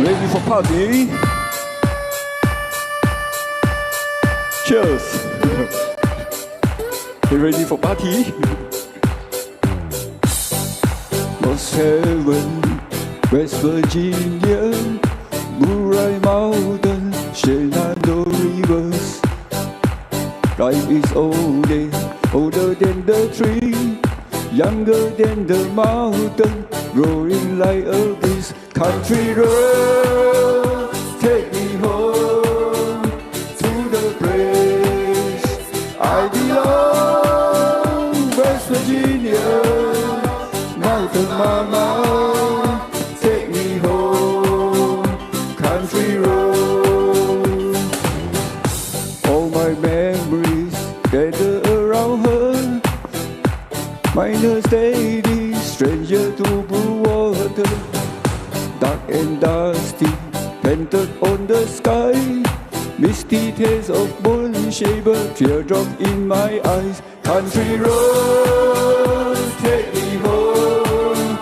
ready for party? Cheers. You ready for party? Lost Heaven, West Virginia, Murray Mountain, Shenandoah Rivers. Life is older, older than the tree, younger than the mountain, growing like a breeze. Country road, take me home to the place I belong. West Virginia, Mountain Mama, take me home, country road. All my memories gather around her, minor steady, stranger to blue water. Dark and dusty, painted on the sky, misty taste of moon shaver, teardrop in my eyes. Country road, take me home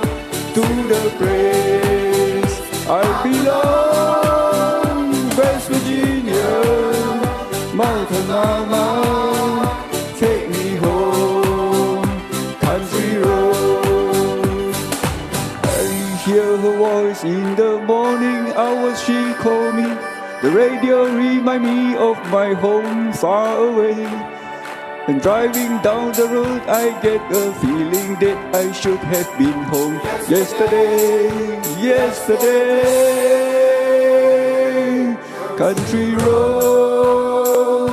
to the place I belong. West Virginia, Mountain Mama, take me home, country road. I hear her voice in the morning hours, she call me. The radio remind me of my home far away. And driving down the road, I get a feeling that I should have been home yesterday, yesterday. Country road,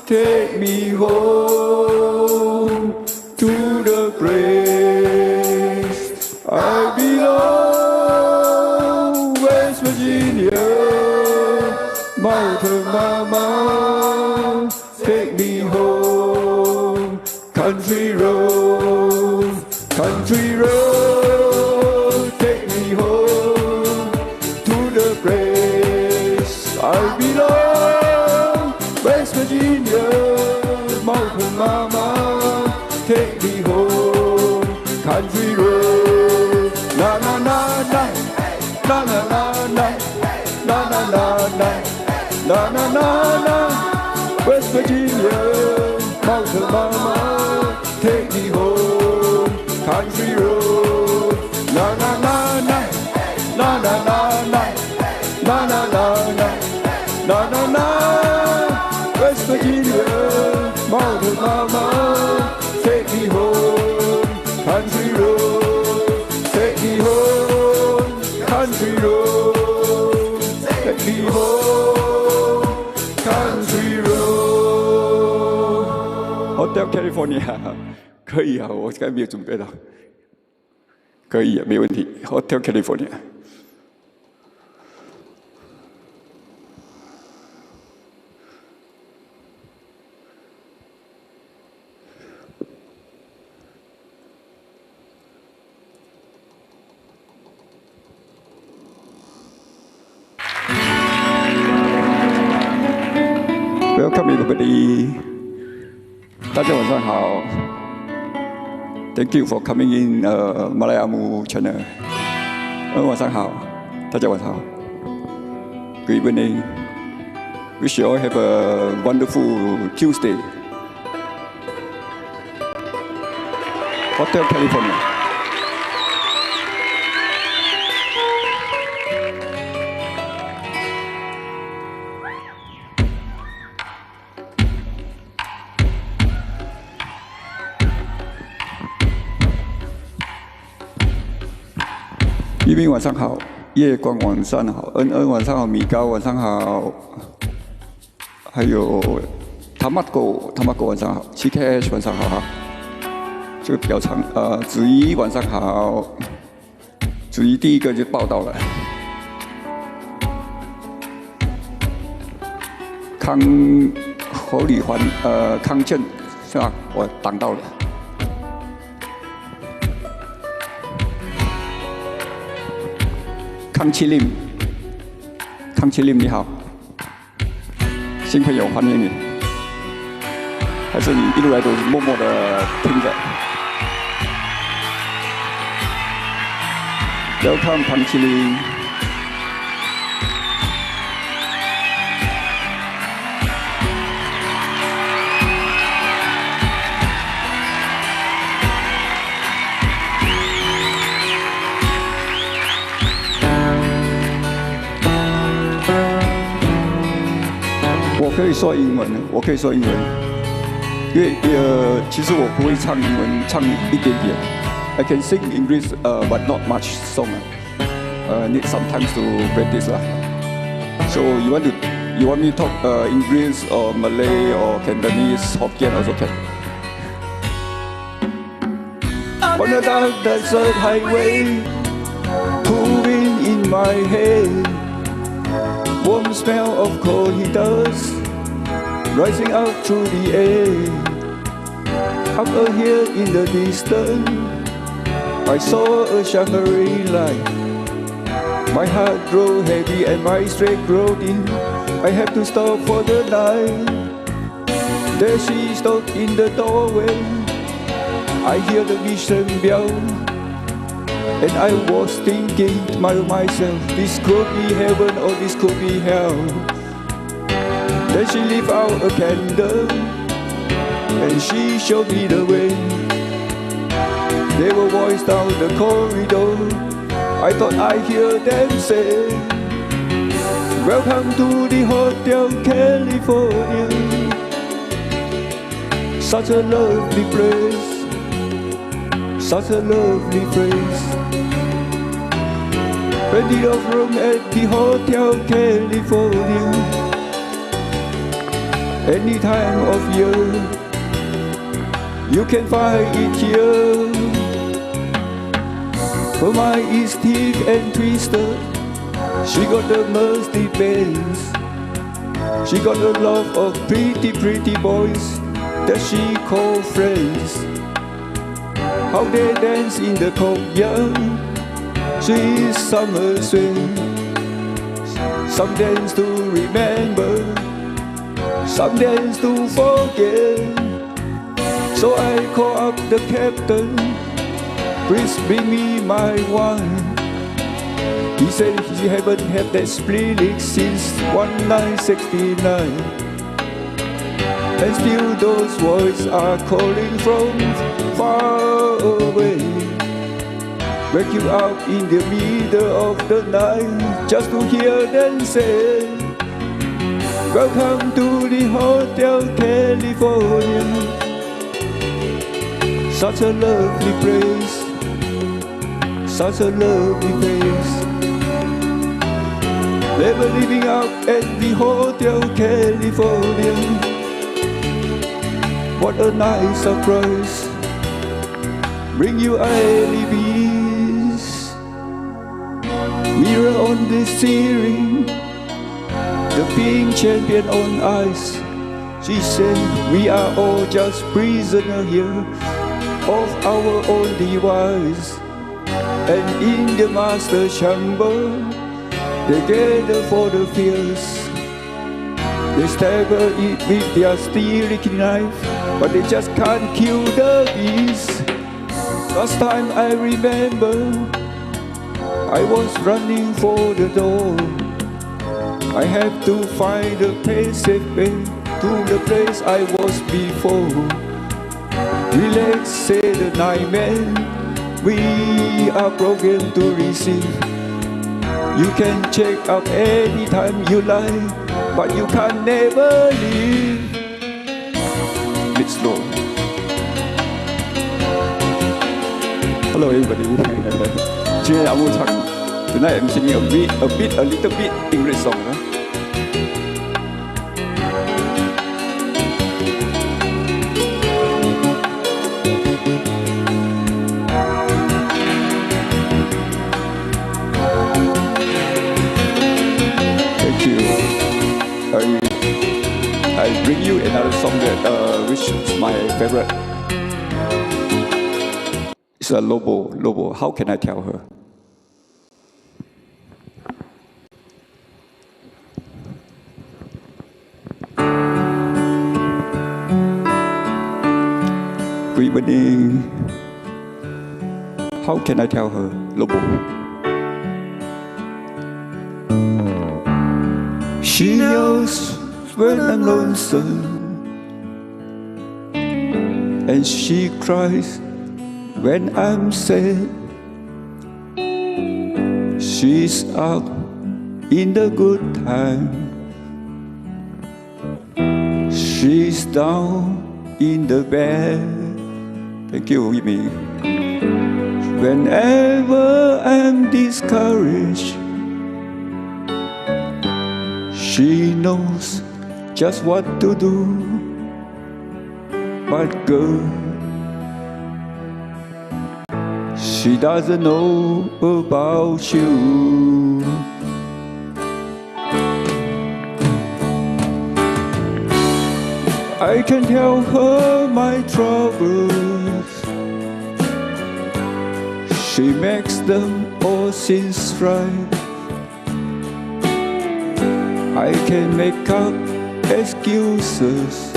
take me home to the place I belong. West Virginia, Mountain Mama, take me home. Country road, country road, take me home to the place I belong. West Virginia, Mountain Mama, take me home, country road. Na na na na, na na na na, na na na na, na na na na. West Virginia, Mountain Mama, take me home, country road. Na na na na, na na na na, na na na na, na na na. West Virginia, Mountain Mama, take me home, country road. Take me home, country road. Take me home, country road. Hotel California 可以啊，我刚才没有准备到，可以啊，没问题。Hotel California。Welcome everybody， 大家晚上好。Thank you for coming in Malayalam channel。晚上好，大家晚上好。Good evening. Wish you all have a wonderful Tuesday. Hotel California。一鸣晚上好，夜光晚上好，恩恩晚上好，米高晚上好，还有塔马狗晚上好 ，CKH 晚上好哈，这个比较长，子怡晚上好，子怡第一个就报道了，康侯礼环康健是吧？我挡到了。康七令你好，新朋友欢迎你，还是你一路来都默默的听着。Welcome 康七令。以说英文，我可以说英文，因为其实我不会唱英文，唱一点点。I can sing English, but not much song. Need some time to practice lah. So you want me to talk English or Malay or Cantonese, Hokkien also can. On a dark desert highway, cool wind in my head, warm smell of coal heaters rising up through the air. Up here in the distance, I saw a shimmering light. My heart grew heavy and my strength grew dim. I have to stop for the night. There she stood in the doorway. I hear the mission bell, and I was thinking to myself, this could be heaven or this could be hell. Then she lit out a candle, and she showed me the way. There were voices down the corridor. I thought I hear them say, welcome to the Hotel California. Such a lovely place, such a lovely place. Plenty of room at the Hotel California. Any time of year, you can find it here. Her mind is stiff and twisted. She got the musty pants. She got a lot of pretty, pretty boys that she call friends. How they dance in the courtyard, sweet summer swing. Some dance to remember, some dance to forget. So I call up the captain, please bring me my wine. He said he haven't had that split since 1969. And still those voices are calling from far away. Wake you up in the middle of the night just to hear them say, welcome to the Hotel California. Such a lovely place, such a lovely place. Never living out at the Hotel California. What a nice surprise, bring you alibis. Mirror on the ceiling, the pink champion on ice. She said, we are all just prisoners here of our own device. And in the master chamber, they gather for the fears. They stagger it with their steely knife, but they just can't kill the beast. Last time I remember, I was running for the door. I have to find a passage to the place I was before. Relax, say the nightman, we are programmed to receive. You can check out anytime you like, but you can never leave. Bit slow. Hello everybody. Tonight I'm singing a little bit English song. Thank you. I bring you another song that which is my favorite. It's a Lobo. How can I tell her? Good evening. How can I tell her, Lobo? She knows when I'm lonesome, and she cries when I'm sad. She's out in the good time, She's down in the bed. Thank you, Amy. Whenever I'm discouraged, she knows just what to do. But girl, she doesn't know about you. I can tell her my troubles. She makes them all seem right. I can make up excuses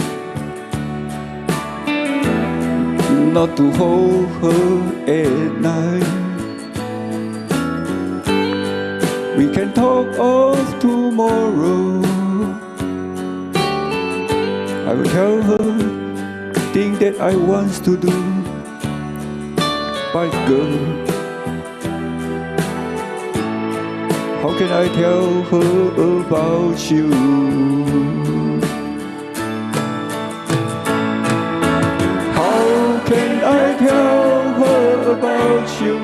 not to hold her at night. We can talk of tomorrow. I will tell her things that I want to do. But girl, how can I tell her about you? How can I tell her about you?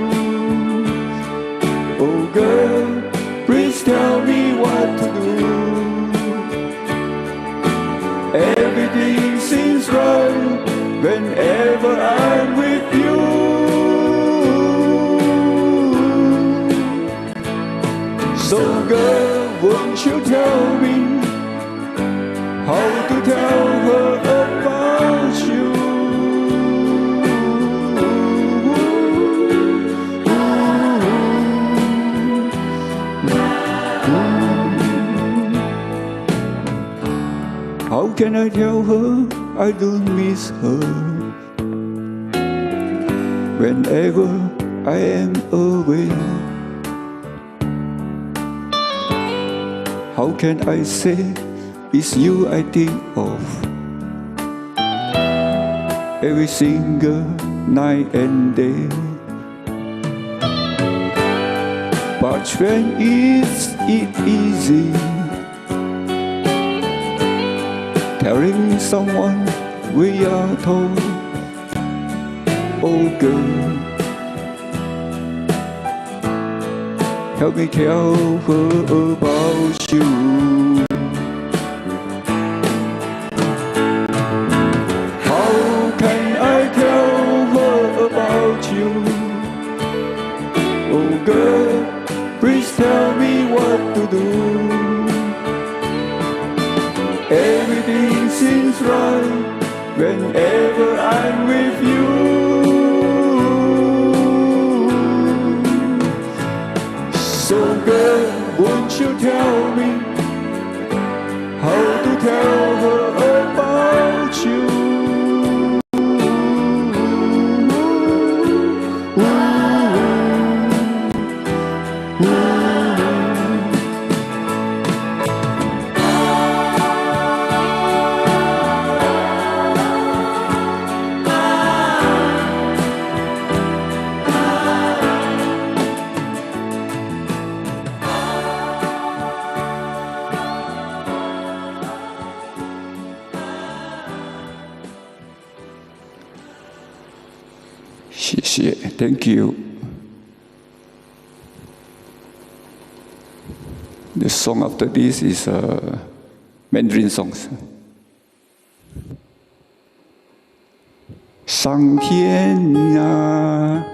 Oh girl, please tell me what to do. Everything seems right whenever I'm with you. So girl, won't you tell me how to tell her about you? How can I tell her I don't miss her whenever I am away? How can I say it's you I think of every single night and day? But when is it easy telling someone we are told? Oh girl, help me tell her about you. How can I tell her about you? Oh girl, please tell me what to do. Everything seems right whenever I'm with you. So girl, won't you tell me how to tell her about you? Thank you. The song after this is Mandarin songs. 上天啊，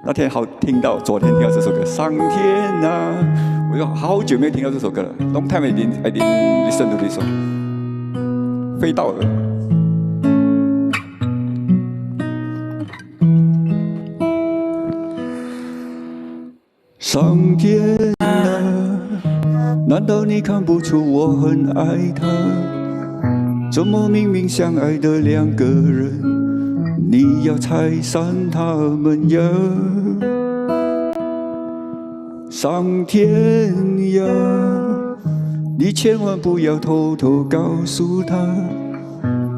那天好听到，昨天听到这首歌，上天啊，我就好久没有听到这首歌了。Long time I didn't listen to this song。飞到了。 上天啊，难道你看不出我很爱他？怎么明明相爱的两个人，你要拆散他们呀？上天呀，你千万不要偷偷告诉他，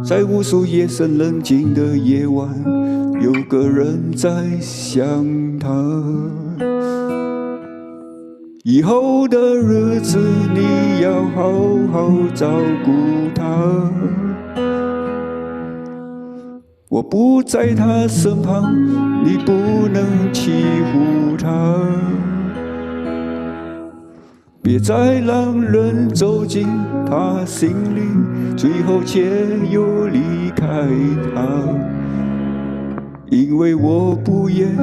在无数夜深人静的夜晚，有个人在想他。 以后的日子，你要好好照顾他。我不在他身旁，你不能欺负他。别再让人走进他心里，最后却又离开他。因为我不愿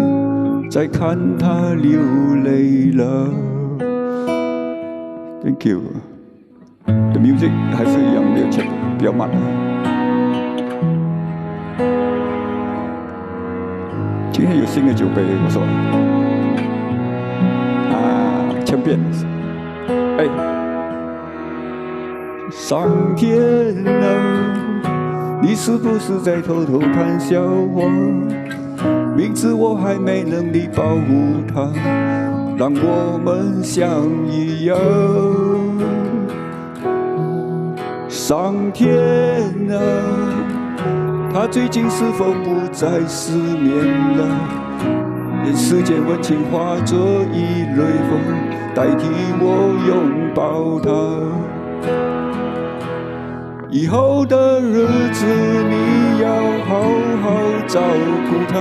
再看他流泪了。Thank you. The music 还是一样没有切，比较慢。今天有新的酒杯，我说千遍。哎，上天啊，你是不是在偷偷看笑话？明知我还没能力保护他，让我们相一样。上天啊，他最近是否不再失眠了？任世间温情化作一缕风，代替我拥抱他。以后的日子你要好好照顾他。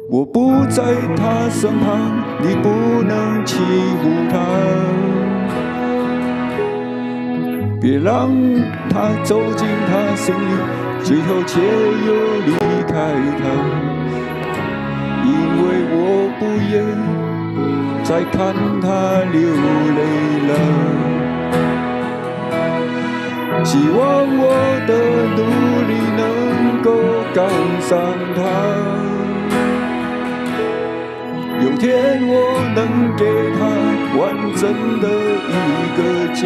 我不在他身旁，你不能欺负他。别让他走进他心里，最后却又离开他。因为我不愿再看他流泪了。希望我的努力能够赶上他。有天我能给他完整的一个家。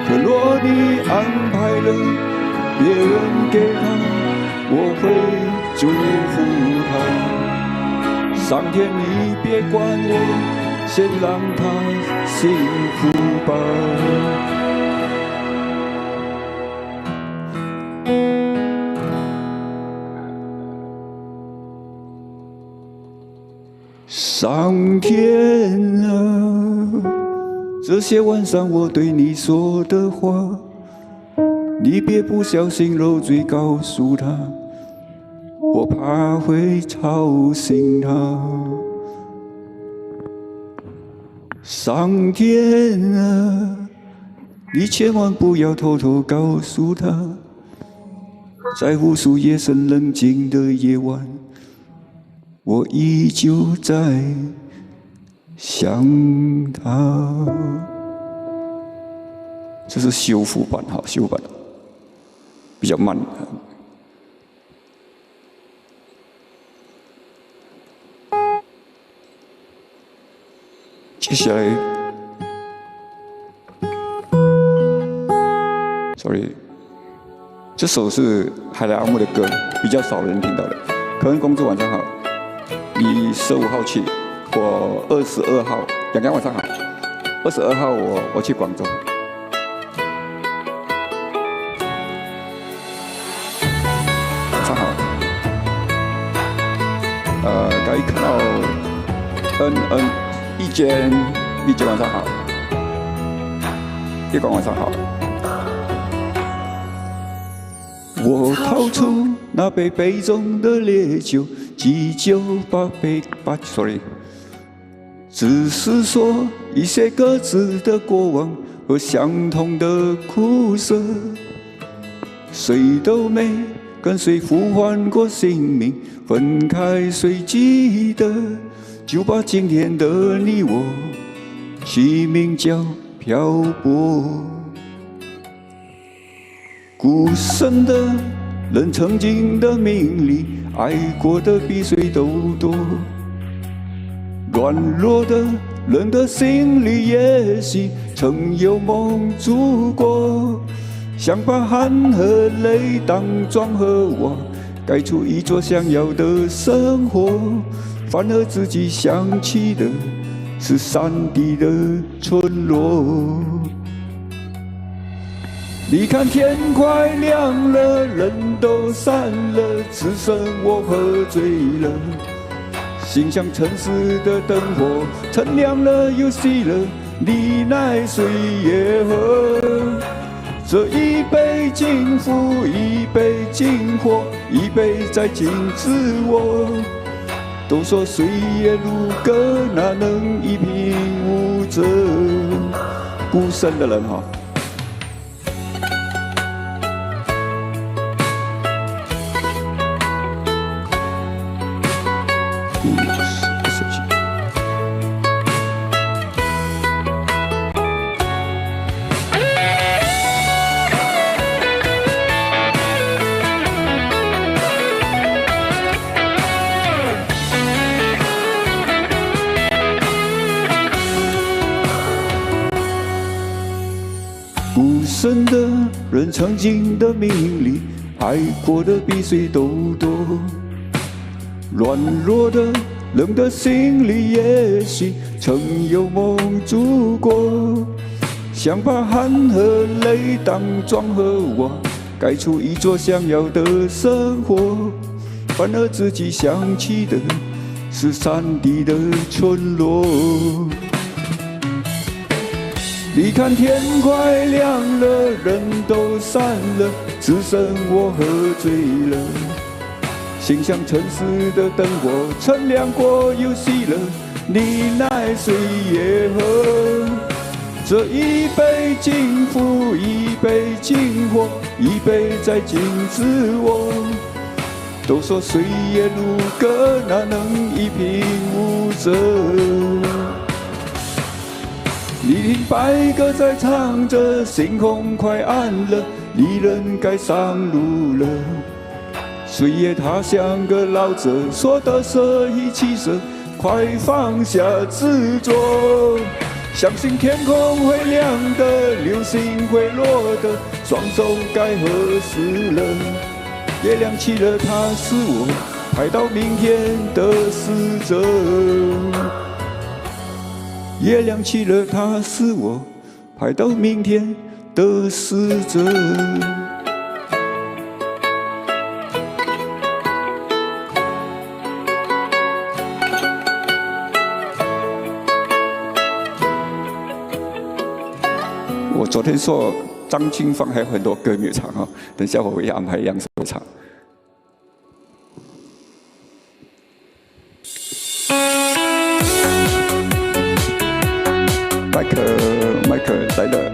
可若你安排了别人给他，我会祝福他。上天你别管我，先让他幸福吧。上天啊，这些晚上我对你说的话，你别不小心漏嘴告诉他，我怕会吵醒他。上天啊，你千万不要偷偷告诉他，在无数夜深人静的夜晚，我依旧在想他。这是修复版，好，修复版比较慢。接下来 ，sorry， 这首是海莱阿木的歌，比较少人听到的。可恩公主晚上好，你15号去，我22号，阳阳晚上好。22号我去广州。晚上好。可以看到一间晚上好，夜光晚上好。我掏出那杯中的烈酒，急就把sorry， 只是说一些各自的过往和相同的苦涩，谁都没跟谁呼唤过姓名，分开谁记得，就把今天的你我起名叫漂泊。孤身的人曾经的名利，爱过的比谁都多。软弱的人的心里也许曾有梦住过，想把汗和泪当砖和瓦，盖出一座想要的生活，反而自己想起的是山底的村落。你看天快亮了，人都散了，只剩我喝醉了。心像城市的灯火，趁亮了又熄了，你奈谁也喝。这一杯敬父，一杯敬火，一杯再敬自我。都说岁月如歌，哪能一贫无责？孤身的人哈。孤身的人，曾经的命里，爱过的比谁都多。软弱的人的心里，也许曾有梦住过。想把汗和泪当砖和瓦，盖出一座想要的生活。反而自己想起的是山底的村落。你看天快亮了，人都散了，只剩我喝醉了。心像城市的灯火，乘凉过又熄了，你奈谁也喝。这一杯敬父，一杯敬火，一杯再敬自我。都说岁月如歌，哪能一贫无责？你听白鸽在唱着，星空快暗了，离人该上路了。岁月它像个老者，说得舍亦其舍，快放下执着。相信天空会亮的，流星会落的，双手该合十了。月亮起了，它是我排到明天的使者。月亮起了，它是我排到明天的使者。我昨天说张清芳还有很多歌没有唱啊，等下我会安排杨守唱。麦克来了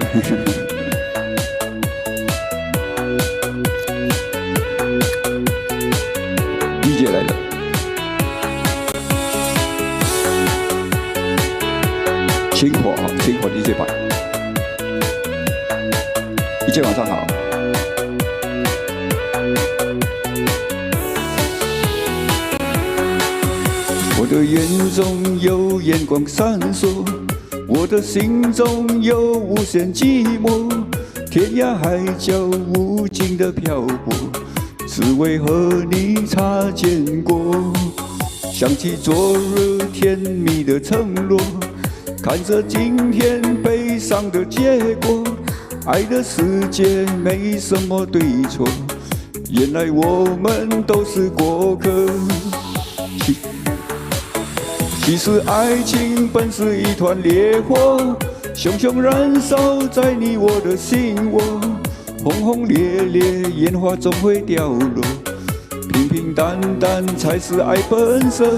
，DJ 来了，清火 DJ 版，DJ 晚上好。我的眼中有眼光闪烁，我的心中有无限寂寞，天涯海角无尽的漂泊，只为和你擦肩过。想起昨日甜蜜的承诺，看着今天悲伤的结果。爱的世界没什么对错，原来我们都是过客。其实爱情本是一团烈火，熊熊燃烧在你我的心窝。轰轰烈烈，烟花总会掉落，平平淡淡才是爱本色。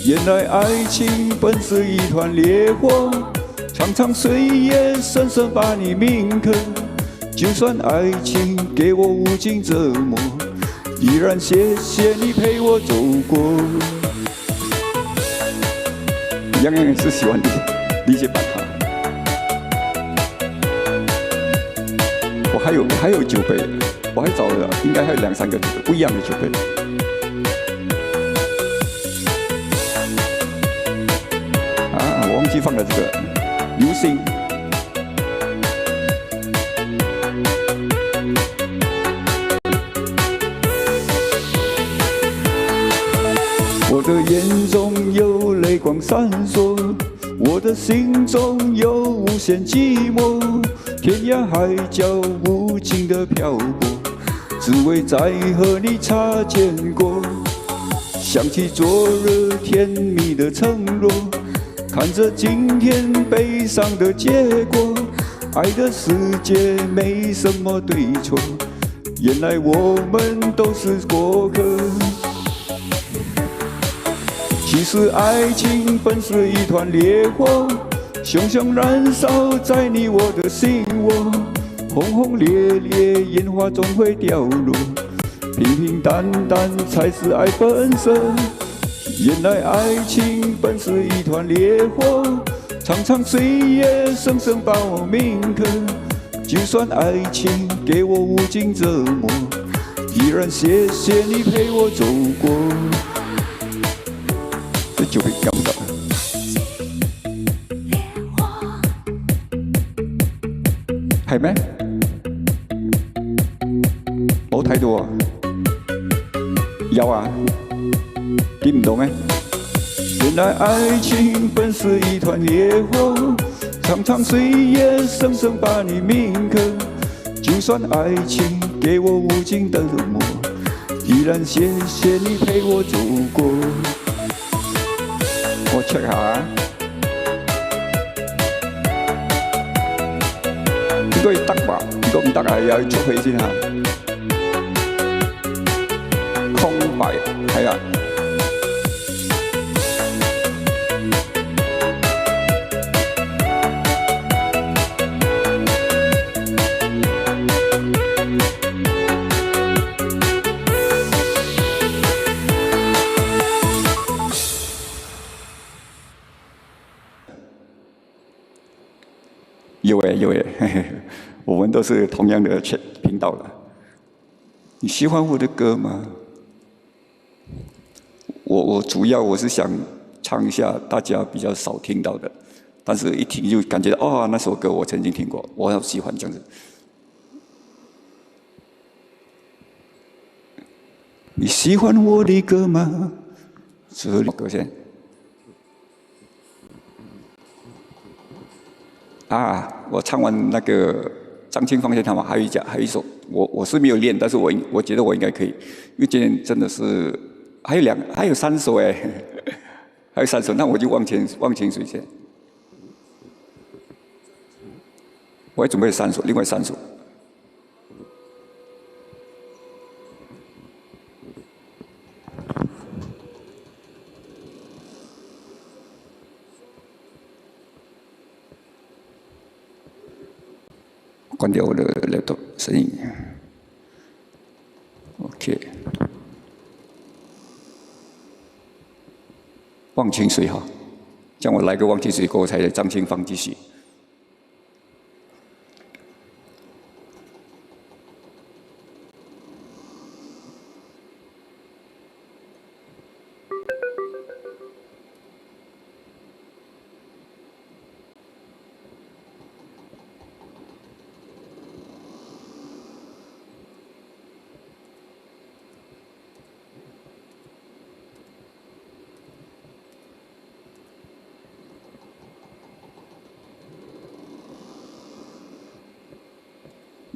原来爱情本是一团烈火，长长岁月深深把你铭刻。就算爱情给我无尽折磨，依然谢谢你陪我走过。洋洋也是喜欢理解版哈。我还有酒杯，我还找了应该还有2、3个不一样的酒杯。啊，我忘记放了这个流星。我的眼中有泪光闪烁，我的心中有无限寂寞，天涯海角无尽的漂泊，只为再和你擦肩过。想起昨日甜蜜的承诺，看着今天悲伤的结果。爱的世界没什么对错，原来我们都是过客。其实爱情本是一团烈火，熊熊燃烧在你我的心窝，轰轰烈烈，烟花总会掉落，平平淡淡才是爱本身。原来爱情本是一团烈火，长长岁月，生生把我铭刻。就算爱情给我无尽折磨，依然谢谢你陪我走过。这就被干不到了。係咩？冇睇到啊？有啊？見唔到咩？原來愛情本是一團烈火，長長歲月，生生把你銘刻。就算愛情給我無盡的磨，依然謝謝你陪我走過。我 check 下，應該得吧？如果唔得啊，又要捉佢先嚇。空白係啊。有诶有诶，我们都是同样的频道的。你喜欢我的歌吗？我主要我是想唱一下大家比较少听到的，但是一听就感觉哦，那首歌我曾经听过，我好喜欢这样子。你喜欢我的歌吗？这首歌先。啊，我唱完那个张清芳先唱完，还有一首，我是没有练，但是我觉得我应该可以，因为今天真的是还有3首哎，还有3首，那我就往前水先。我还准备3首，另外3首。关掉我的 laptop 声音 ，OK。忘情水哈，这样我来个忘情水过后，才张清芳继续。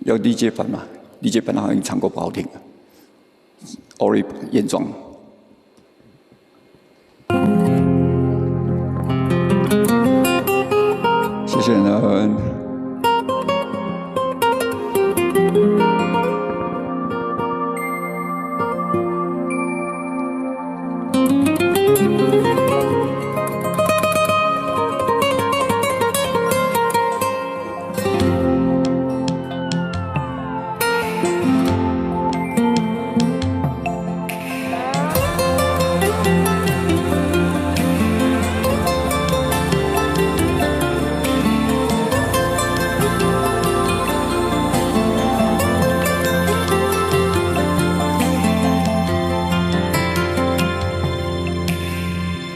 要 DJ 版嘛 ？DJ 版好像唱过不好听 ，Ori 原装。谢谢呢。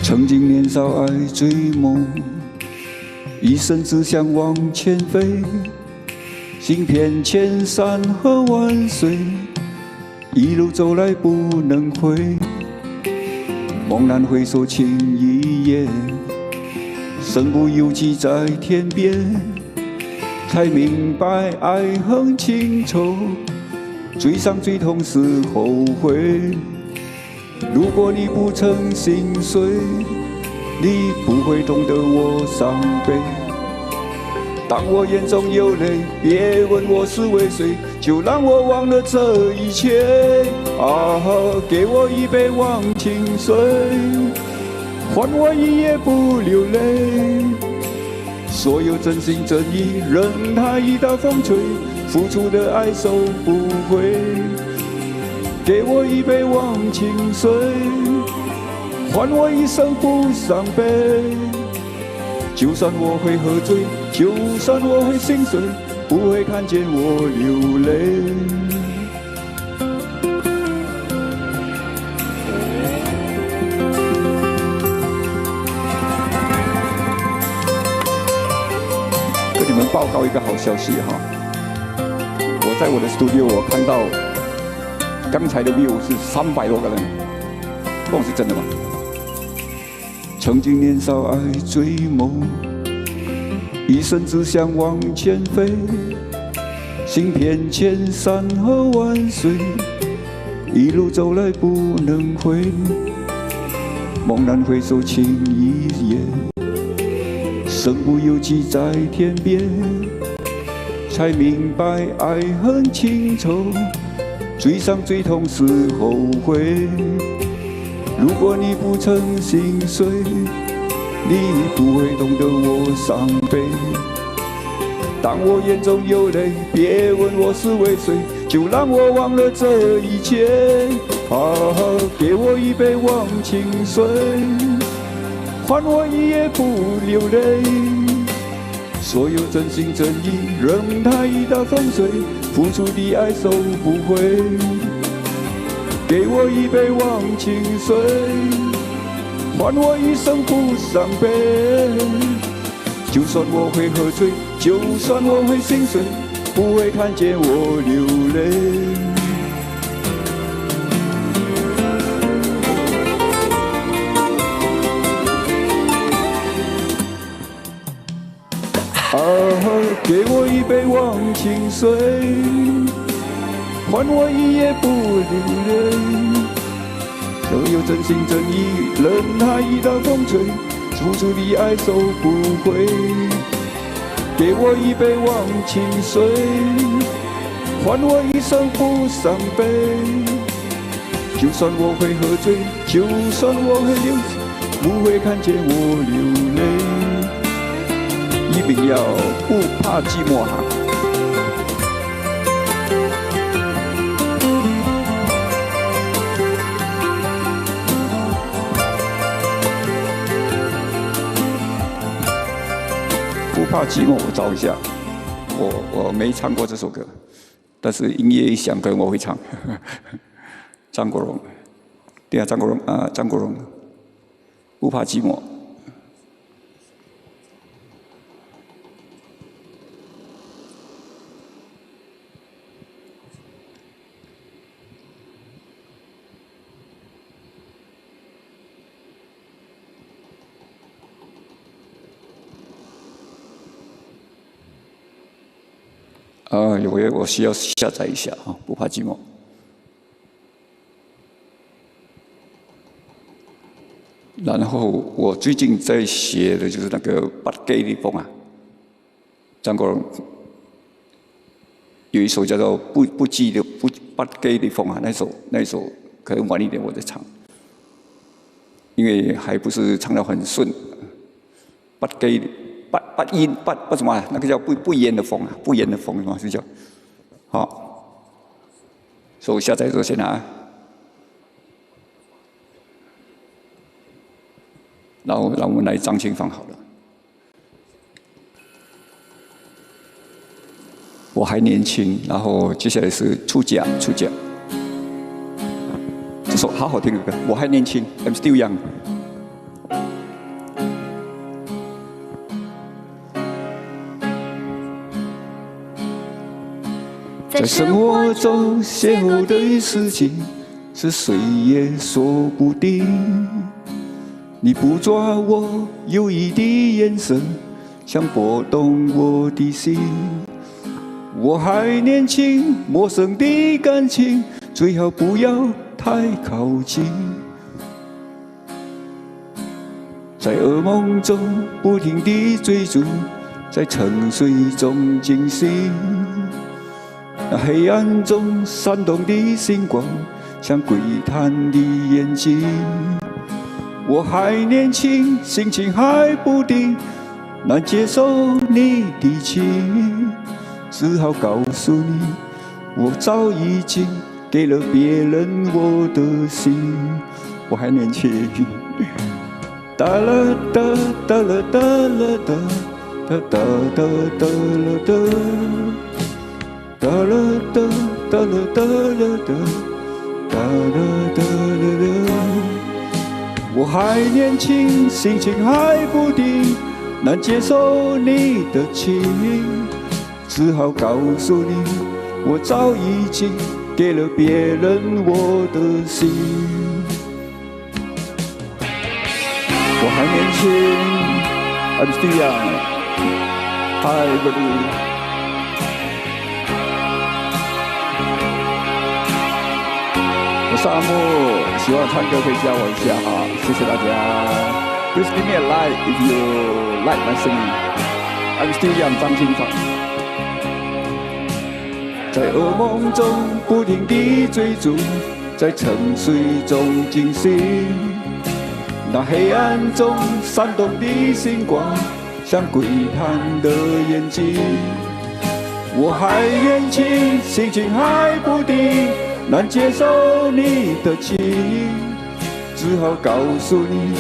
曾经年少爱追梦，一生只想往前飞，行遍千山和万水，一路走来不能回。猛然回首情一眼，身不由己在天边，才明白爱恨情仇，最伤最痛是后悔。如果你不曾心碎，你不会懂得我伤悲。当我眼中有泪，别问我是为谁，就让我忘了这一切。啊，给我一杯忘情水，换我一夜不流泪。所有真心真意，任它一道风吹，付出的爱收不回。给我一杯忘情水，换我一生不伤悲。就算我会喝醉，就算我会心碎，不会看见我流泪。跟你们报告一个好消息哈，我在我的 studio 我看到刚才的 view 是300多个人，不是真的吗？曾经年少爱追梦，一生只想往前飞，行遍千山和万水，一路走来不能回。猛然回首，情一眼，身不由己在天边，才明白爱恨情仇，最伤最痛是后悔。如果你不曾心碎，你不会懂得我伤悲。当我眼中有泪，别问我是为谁，就让我忘了这一切。啊，给我一杯忘情水，换我一夜不流泪。所有真心真意，任它一道风吹，付出的爱收不回。给我一杯忘情水，换我一生不伤悲。就算我会喝醉，就算我会心碎，不会看见我流泪。啊，给我一杯忘情水，换我一夜不流泪。所有真心真意，任它一道风吹，付出的爱收不回。给我一杯忘情水，换我一生不伤悲。就算我会喝醉，就算我会流泪，不会看见我流泪。一定要不怕寂寞哈。不怕寂寞，我找一下，我没唱过这首歌，但是音乐一响，可能我会唱。张国荣，对啊，张国荣啊，张国荣，不怕寂寞。我需要下载一下啊，不怕寂寞。然后我最近在写的就是那个《不羁的風》啊，張國榮有一首叫做不羁的不羁的風啊，那一首可能晚一點我再唱，因為還不是唱得很順。不羁的不什麼啊？那個叫不煙的風啊，不煙的風嘛是叫。好，所以我下載這先啊。然後讓我們來張清芳好了。我還年輕，然後接下來是出嫁。這首好好聽的歌，我還年輕 ，I'm still young。在生活中邂逅的事情，是誰也說不定。你捕捉我有意的眼神，想撥動我的心。我還年輕，陌生的感情最好不要太靠近。在噩夢中不停地追逐，在沉睡中惊醒。那黑暗中闪动的星光，像鬼探的眼睛。我还年轻，心情还不定，难接受你的情，只好告诉你，我早已经给了别人我的心。我还年轻。哒啦哒哒啦哒啦哒哒哒哒哒啦哒，哒啦哒哒啦哒啦哒，哒啦哒啦哒。我还年轻，心情还不定，难接受你的情，只好告诉你，我早已经给了别人我的心。我还年轻 ，I'm still young. Hi, everybody. 我是阿木，喜欢唱歌可以教我一下哈，谢谢大家。Please give me a like if you like my singing. I'm still young. 张清芳。在噩梦中不停地追逐，在沉睡中惊醒。那黑暗中闪动的星光，像鬼探的眼睛。我还年轻，心情还不定，难接受你的情，只好告诉你，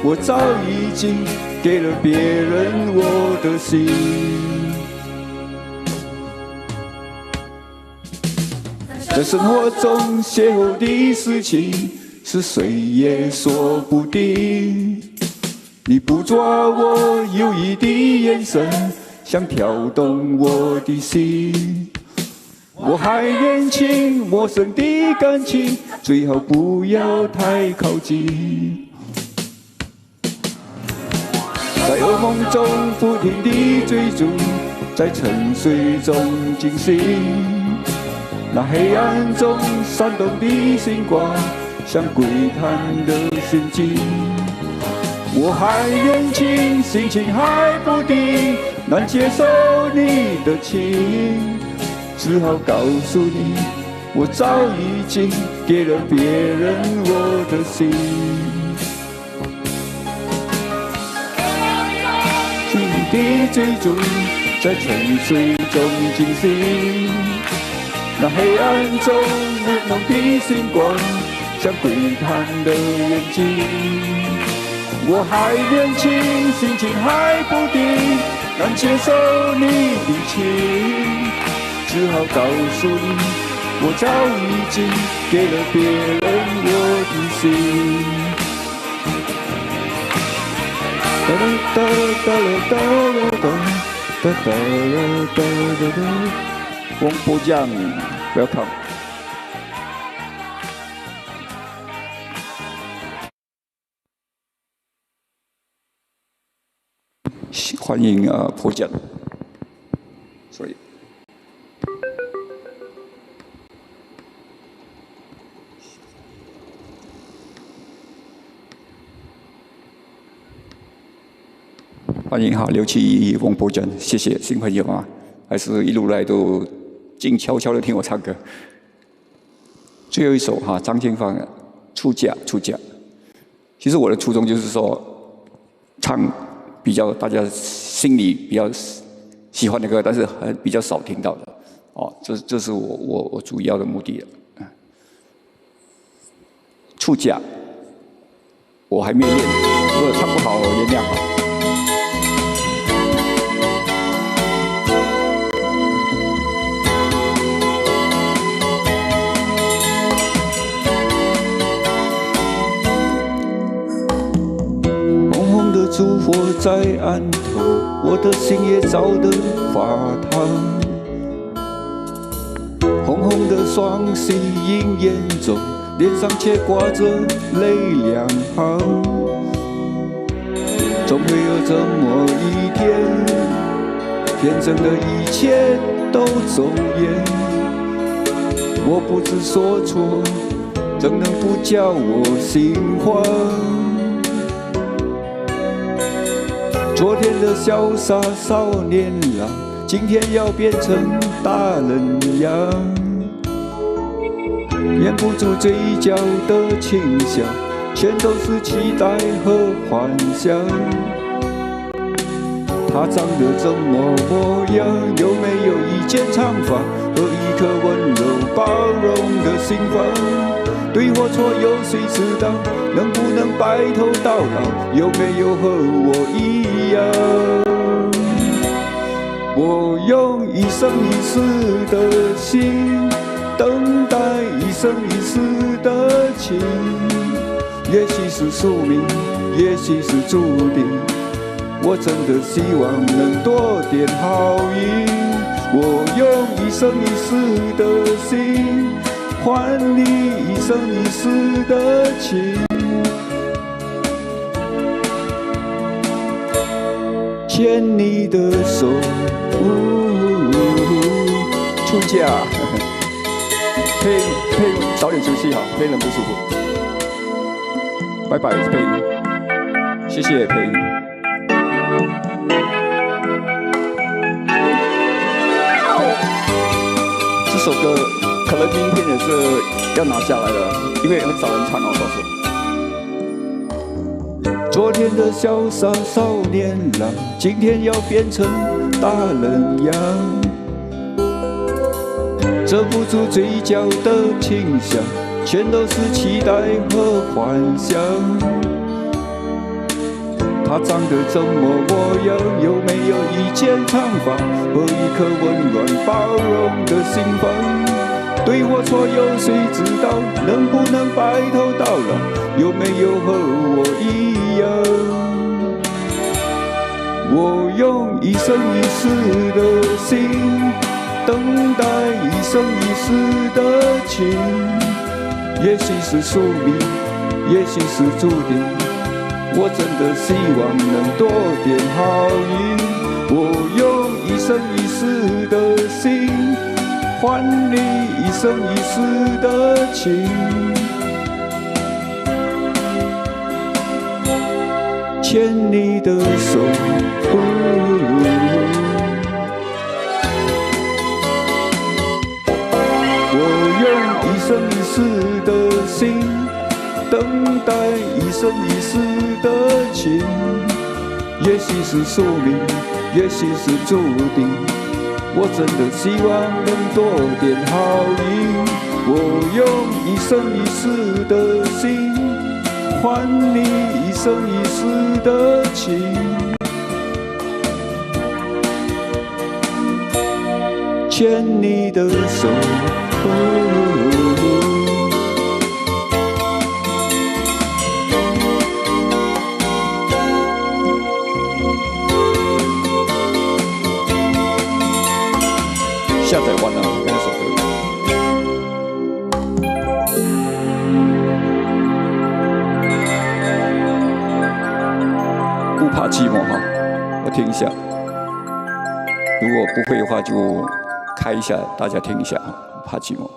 我早已经给了别人我的心。在生活中邂逅的事情，是谁也说不定。你捕捉我犹疑的眼神，想挑动我的心。我还年轻，陌生的感情最好不要太靠近。在噩梦中不停地追逐，在沉睡中惊醒。那黑暗中闪动的星光，像鬼探的陷阱。我还年轻，心情还不定，难接受你的情，只好告诉你，我早已经给了别人我的心。紧密的追逐，在沉睡中惊醒。那黑暗中朦胧的星光，像鬼探的眼睛。我还年轻，心情还不定，难接受你的情，只好告诉你，我早已经给了别人我的心。哒啦哒啦哒啦哒哒哒啦哒啦哒。王博将 ，Welcome。欢迎博将，所以欢迎哈671王博将，谢谢新朋友啊，还是一路来都静悄悄的听我唱歌。最后一首哈，张清芳《出嫁》。其实我的初衷就是说，唱比较大家心里比较喜欢的歌，但是比较少听到的。哦，这是我主要的目的了。出嫁，我还没练，如果唱不好，原谅好。烛火在案头，我的心也照得发烫。红红的双喜映眼中，脸上却挂着泪两行。总会有这么一天，天真的一切都走远。我不知所措，怎能不叫我心慌？昨天的潇洒少年郎，今天要变成大人样，掩不住嘴角的倾向，全都是期待和幻想。他长得怎么模样？有没有一件长发和一颗温柔包容的心房？对或错有谁知道？能不能白头到老？有没有和我一样？我用一生一世的心，等待一生一世的情。也许是宿命，也许是注定。我真的希望能多点好运。我用一生一世的心，换你一生一世的情。牵你的手，出嫁。佩音早点休息好，佩音不舒服。拜拜，佩音，谢谢佩音。这首歌可能明天也是要拿下来的，因为很少人唱哦，倒是。昨天的潇洒少年郎，今天要变成大人样，遮不住嘴角的倾向，全都是期待和幻想。他长得怎么模样？有没有一件长发和一颗温暖包容的心房？对或错有谁知道？能不能白头到老？有没有和我一样？我用一生一世的心，等待一生一世的情。也许是宿命，也许是注定。我真的希望能多点好运。我用一生一世的心，换你一生一世的情。牵你的手，我用一生一世的心，等待一生一世的情。也许是宿命，也许是注定。我真的希望能多点好运。我用一生一世的心，换你一生一世的情。牵你的手，下载完了那首歌。不怕寂寞哈，我听一下。如果不会的话，就开一下，大家听一下哈。不怕寂寞。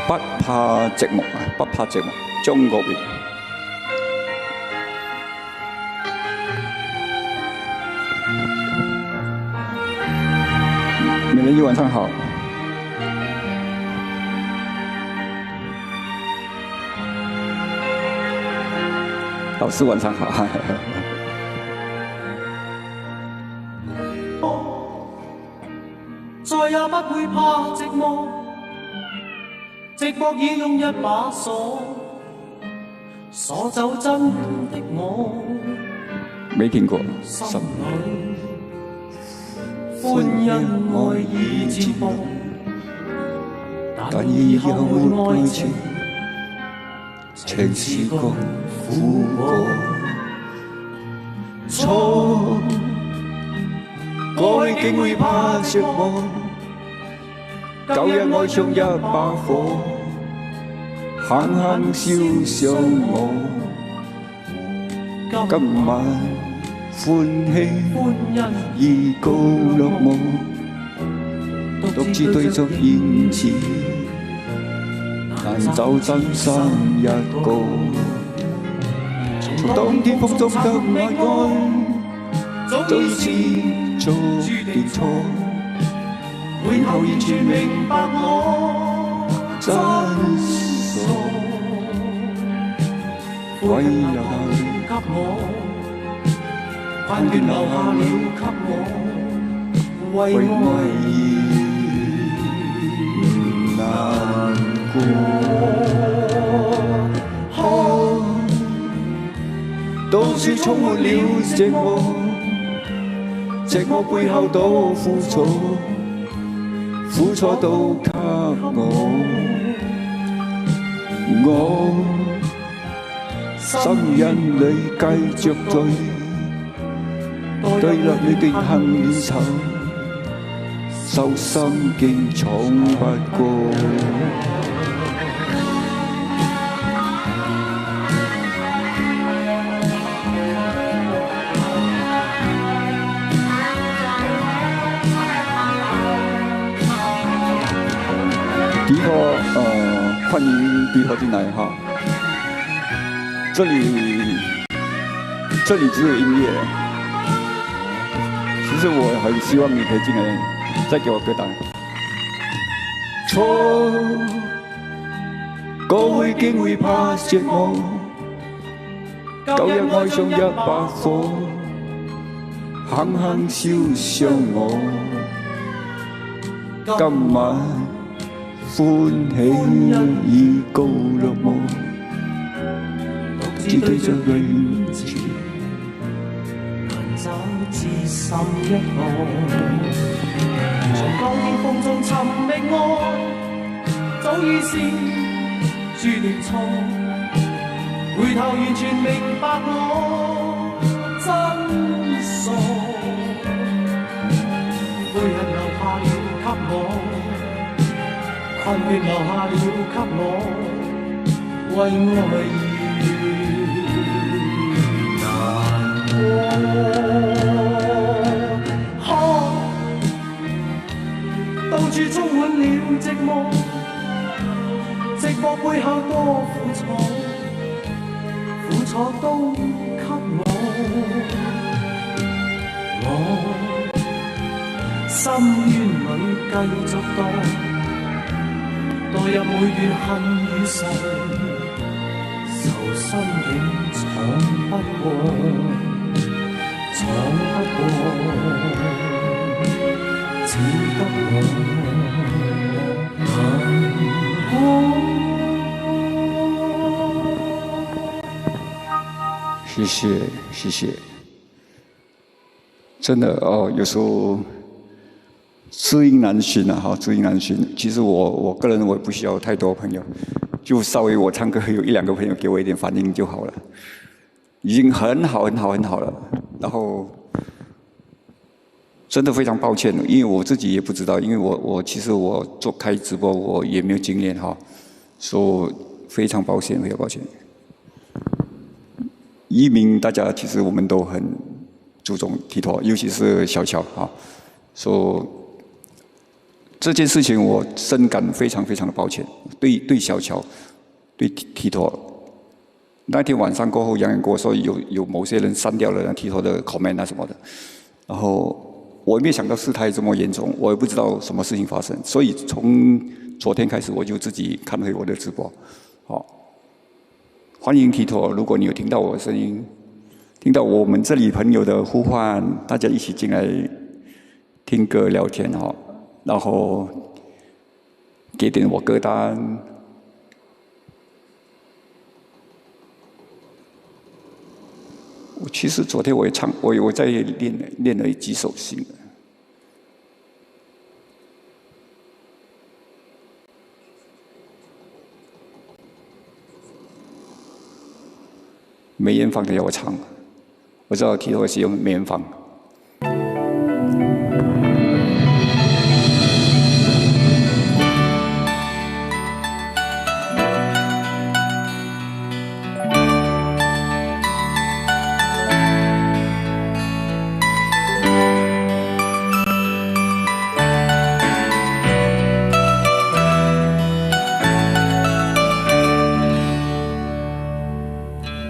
不怕寂寞啊！不怕寂寞，張國榮。美人鱼晚上好。老師晚上好。再也不會怕寂寞。寂寞已用一把鎖，鎖走真的我。沒聽過。心裏歡欣愛已漸薄，但以後沒愛情，情是個苦果。錯，過去竟會怕寂寞。舊日愛像一把火，狠狠燒傷我。今晚歡喜歡欣已告落幕，獨自對着現前，難找真心一個。從當天風中得晚安，早已知早定錯，會後完全明白我真傻，唯留給我，困倦留下了給我，為愛而難過。到處充滿了寂寞，寂寞背後都苦楚，苦楚都給我心因你繼續醉，對落你的恨與愁，受心境闖不過。迪托，欢迎迪托进来哈。这里只有音乐，其實我很希望你可以進來，再給我歌單。錯，過去竟會怕寂寞，舊日愛上一把火，狠狠燒傷我。今晚歡喜已告落幕，獨自對着永前，難找知心一個。從當天風中尋覓愛，早已是注定錯，回頭完全明白我真傻，悔恨留下了給我，困倦留下了給我，為愛而難過。到處充滿了寂寞，寂寞背後多苦楚，苦楚都給我心淵裏繼續墮入每段恨與愁，受心境闖不過，只得我難過。謝謝，謝謝。真的哦，有時候知音難尋啊，哈，知音難尋。其實我個人我也不需要太多朋友，就稍微我唱歌有一兩個朋友給我一點反應就好了，已經很好很好很好了。然後真的非常抱歉，因為我自己也不知道，因為我其實我做開直播我也沒有經驗哈，所以非常抱歉，非常抱歉。移民大家其實我們都很注重體托，尤其是小喬哈，所以這件事情我深感非常非常的抱歉，對小喬，對體托。那天晚上過後，楊洋跟我說有某些人刪掉了那體托的 comment 啊什麼的，然後我也沒想到事態這麼嚴重，我也不知道什麼事情發生，所以從昨天開始我就自己看回我的直播，好。歡迎體托，如果你有聽到我的聲音，聽到我們這裡朋友的呼喚，大家一起進來聽歌聊天哈，然後給點我歌單。其實昨天我也唱，我在練了幾首新的。梅艳芳的要我唱，我知道體托是用梅艳芳。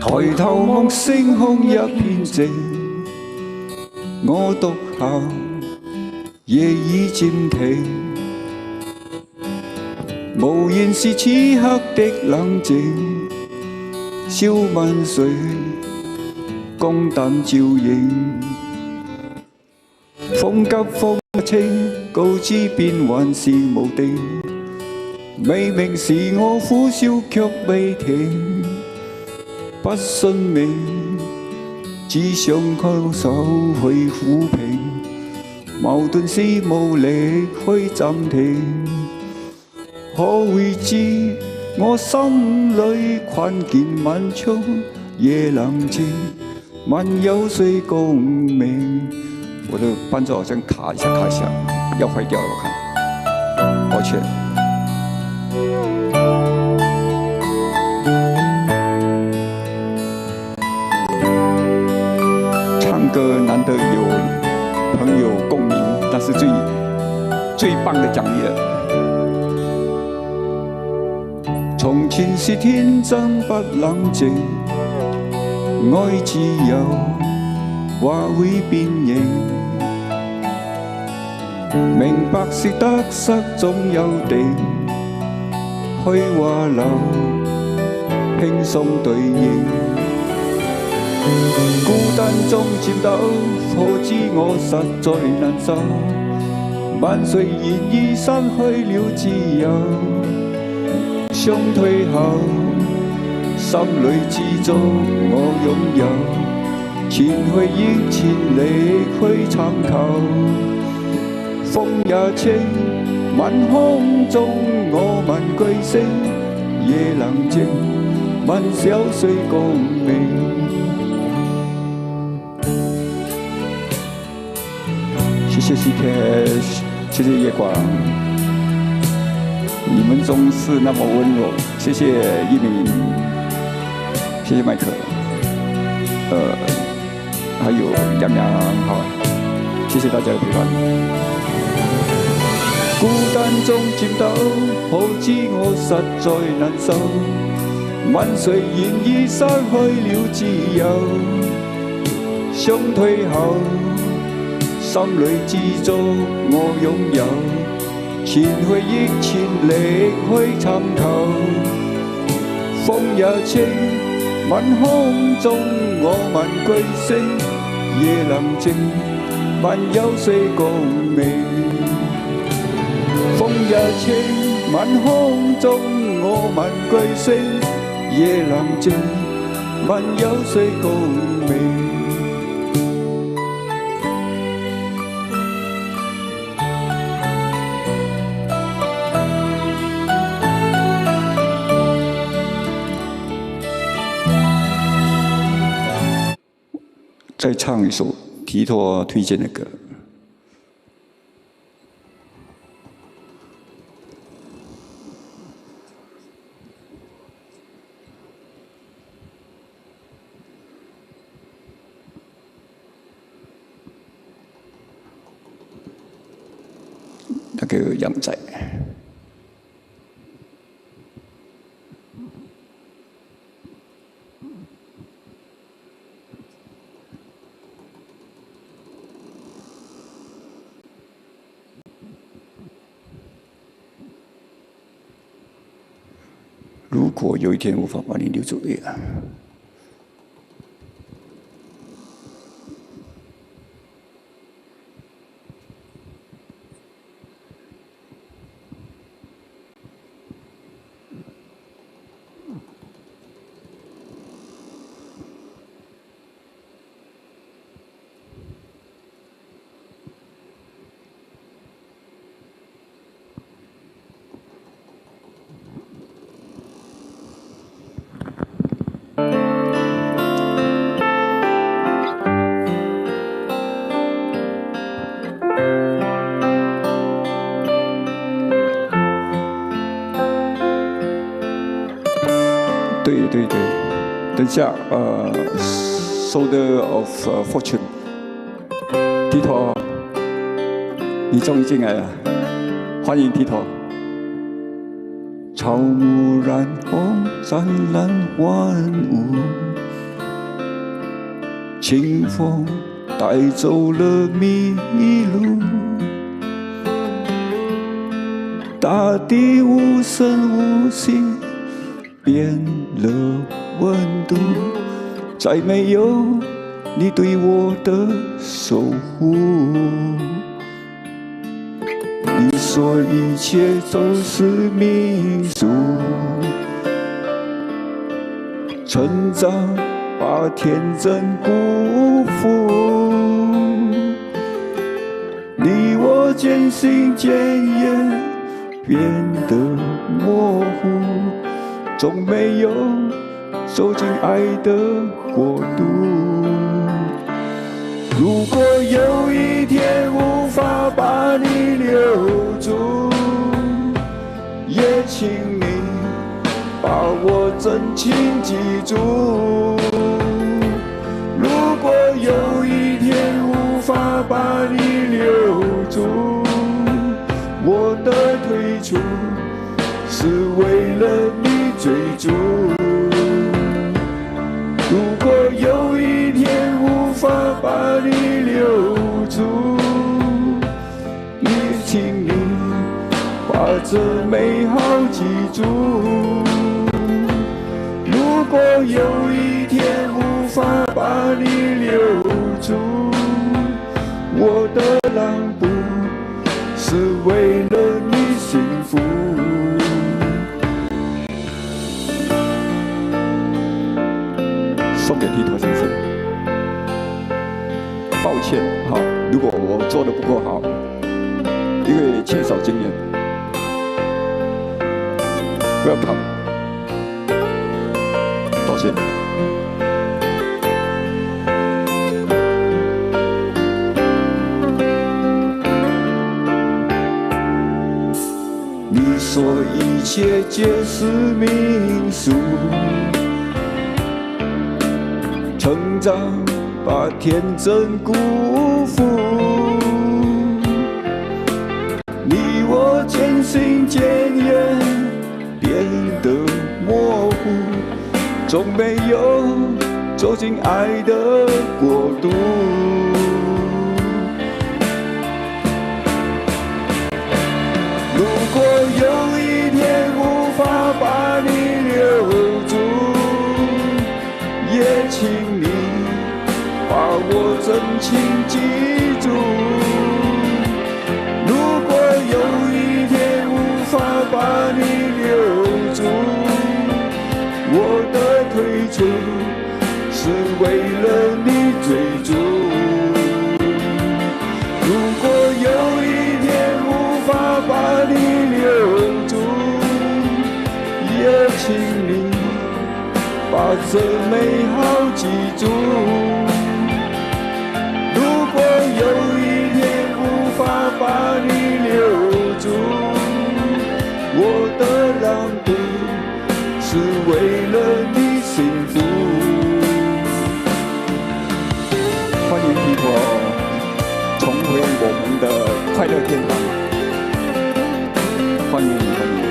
抬頭望星空一片靜，我獨行，夜已漸停。無言是此刻的冷靜，笑問誰公膽照應？風急風清，告知變幻是無定。明明是我苦笑卻未停，不信命，只想靠手去撫平。矛盾是無力去暫停，可會知我心裏困倦萬重，夜冷靜，問有誰共鳴？我的伴奏好像卡一下，要壞掉了，我看，抱歉。唱歌难得有朋友共鸣，那是最棒的奖励了。從前是天真不冷靜，愛自由話會變形，明白是得失總有定，虛話流輕鬆對應。孤單中顫抖，可知我實在難受。萬歲言已失去了自由，相退後，心裏知足我擁有，前去亦千里去尋求。風也清，晚空中我問句聲，夜冷靜，問有誰共鳴？謝謝 CK， 謝謝夜光，你們總是那麼溫柔。謝謝一鳴，謝謝麥克，還有洋洋，好，謝謝大家的陪伴。孤單中顫抖，可知我實在難受。萬歲言已失去了自由，相退後。心裏知足我擁有，前去亦千里去尋求。風也清，晚空中我問句聲，夜冷靜，問有誰共鳴？風也清，晚空中我問句聲，夜冷靜，問有誰共鳴？再唱一首提托推荐的歌。那个杨仔。如果有一天无法把你流走泪啊，对，等一下，Soldier of Fortune， 提托，你终于进来了，欢迎提托。草木染红，湛蓝万物，清风带走了迷路，大地无声无息变了温度，再没有你对我的守护。你说一切都是命数，成长把天真辜负，你我渐行渐远，变得模糊，总没有走进爱的国度。如果有一天无法把你留住，也请你把我真情记住。如果有一天无法把你留住，我的退出是为了你追逐。如果有一天无法把你留住，也请你把这美好记住。如果有一天无法把你留住，我的让步是为了你幸福。送给提托先生，抱歉，好，如果我做得不够好，因为缺少经验。Welcome， 多谢。你说一切皆是命数，成长把天真辜负，你我渐行渐远，变得模糊，总没有走进爱的国度。如果有一天无法把你留住，也请你把我真情记住。如果有一天无法把你留住，我的退出是为了你追逐。如果有一天无法把你留住，也请你把这美好记住。如果有一天无法把你留住，我的让步是为了你幸福。欢迎提托重回我们的快乐天堂，欢迎你，欢迎你。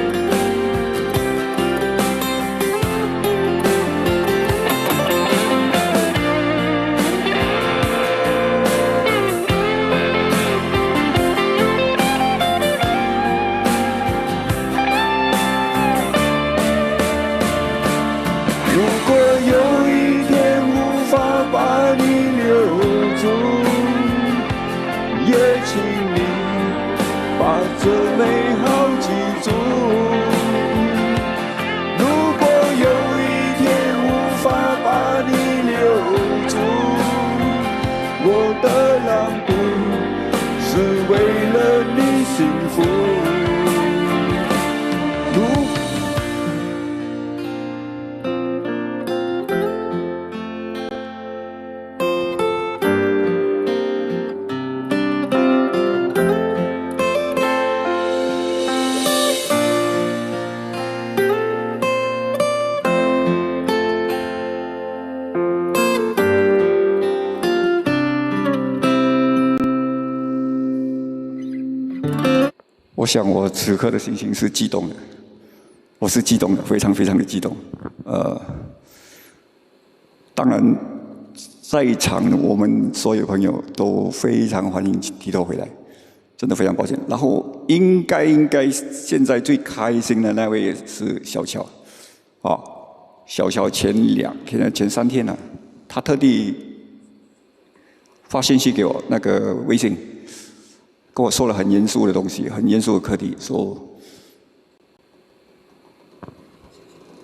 如果有一天无法把你留住，也请你把这美好记住。如果有一天无法把你留住，我的让步是为了你幸福。我想我此刻的心情是激动的，我是激动的，非常非常的激动。当然，在场我们所有朋友都非常欢迎提头回来，真的非常抱歉。然后应该现在最开心的那位是小乔，啊，小乔前3天呢，他特地发信息给我那个微信，跟我说了很严肃的东西，很严肃的课题，说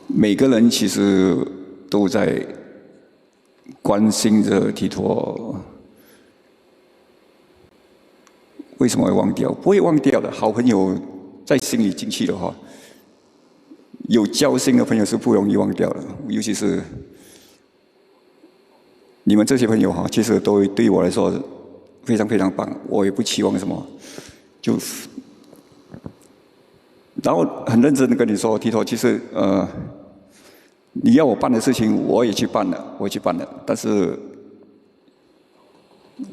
每个人其实都在关心着提托为什么会忘掉？不会忘掉的。好朋友在心里进去的话，有交心的朋友是不容易忘掉的。尤其是你们这些朋友哈，其实都对我来说非常非常棒。我也不期望什么，就然后很认真的跟你说，提托，其实你要我办的事情，我也去办了，但是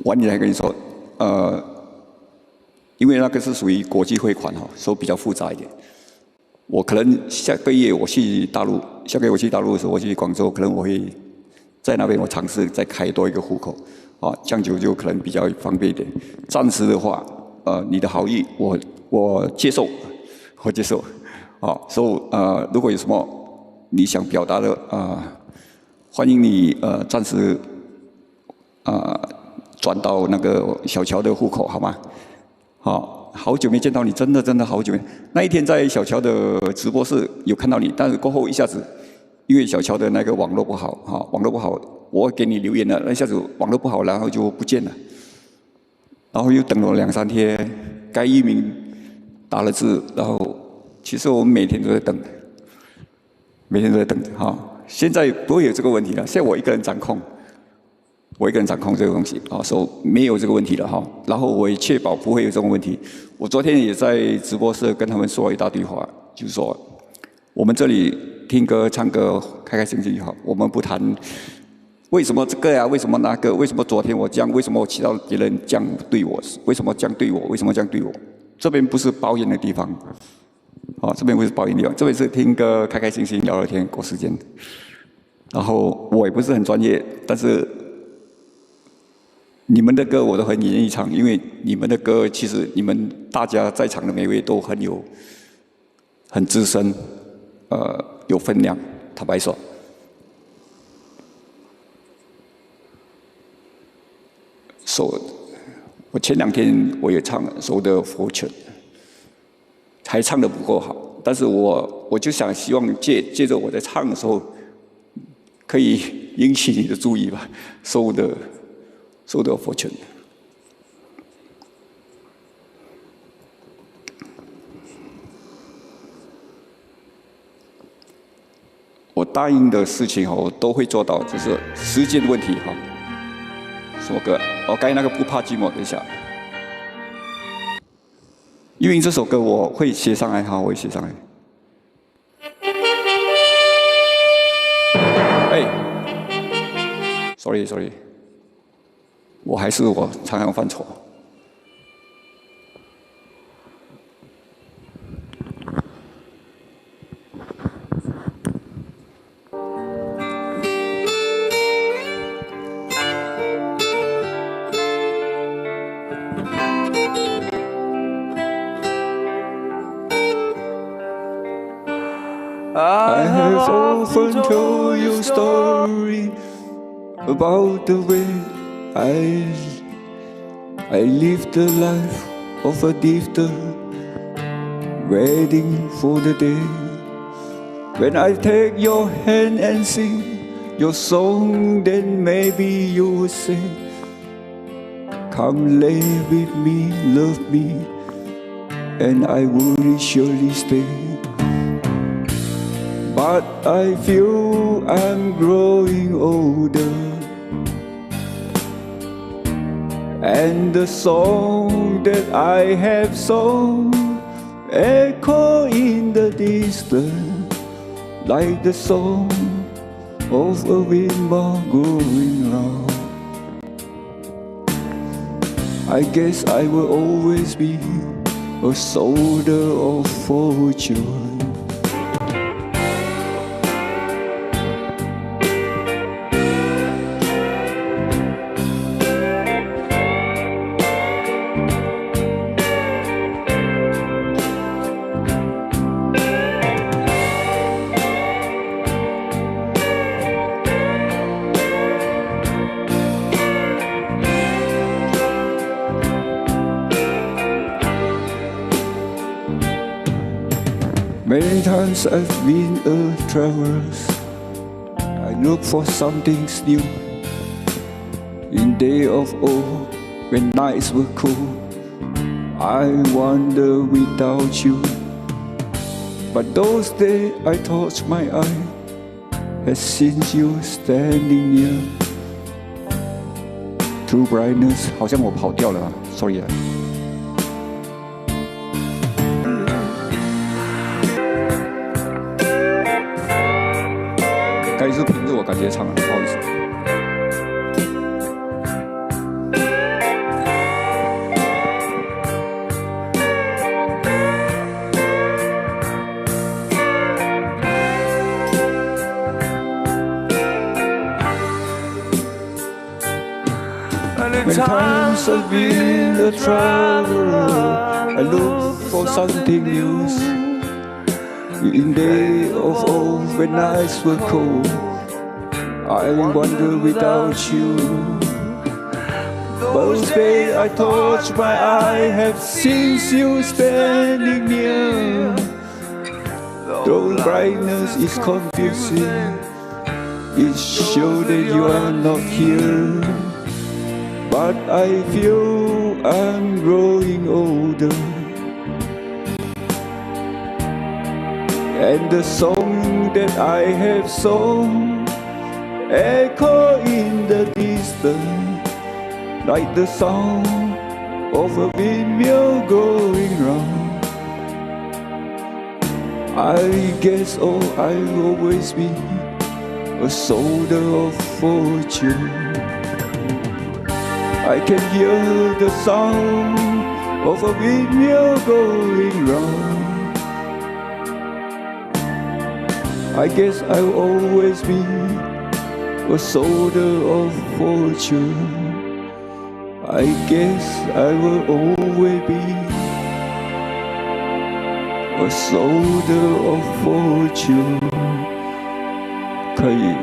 晚点来跟你说，因为那个是属于国际汇款哈，所以比较复杂一点。我可能下个月我去大陆的时候，我去广州，可能我会在那边我尝试再开多一个户口，啊，这样就可能比较方便一点。暂时的话，你的好意我接受，啊，所以如果有什么你想表达的欢迎你暂时转到那个小乔的户口好吗？好久没见到你，真的好久没。那一天在小乔的直播室有看到你，但是过后一下子，因为小乔的那个网络不好，我给你留言了，那一下子网络不好，然后就不见了，然后又等了2、3天，该域名打了字，然后其实我们每天都在等。哈，现在不会有这个问题了。现在我一个人掌控这个东西啊，所以没有这个问题了哈。然后我也确保不会有这种问题。我昨天也在直播室跟他们说了一大堆话，就是说我们这里听歌、唱歌，开开心心就好。我们不谈为什么这个呀，为什么那个，为什么昨天我这样，为什么我其他别人这样对我，为什么这样对我，为什么这样对我？这边不是抱怨的地方。这边不是抱怨地方，这边是听歌，开开心心聊聊天，过时间。然后我也不是很专业，但是你们的歌我都很愿意唱，因为你们的歌其实你们大家在场的每位都很资深，有分量。坦白说，我前2天我也唱了《So the Fortune》。还唱得不够好，但是我就想希望借着我在唱的时候，可以引起你的注意吧。So the Fortune。我答应的事情我都会做到，只是时间的问题哈。什么歌？刚才那个不怕寂寞，等一下。因为这首歌我会写上来，我会写上来。sorry， 我常常犯错。I have often told you story about the way I lived the life of a drifter, waiting for the day when I take your hand and sing your song. Then maybe you will say, "Come lay with me, love me," and I will surely stay. But I feel I'm growing older, and the song that I have sung echo in the distance, like the song of a wind going round. I guess I will always be a soldier of fortune. times I've been a traveler. I look for something new. In day of old, when nights were cool, I wander without you. But those days I touch my eye, has seen you standing near. True brightness， 好像我跑调了啊 ，sorry 啊。该是凭着我感觉唱的，不好意思。Many times I've been a traveler, I look for something new. In day of old, when nights were cold, I wander without you. Those days I touch my eye, have seen you standing near. Though brightness is confusing, it shows that you are not here. But I feel I'm growing older, and the song that I have sung echo in the distance, like the sound of a windmill going round. I guess I'll always be a soldier of fortune. I can hear the sound of a windmill going round. I guess I'll always be a soldier of fortune. I guess I will always be a soldier of fortune. 可以，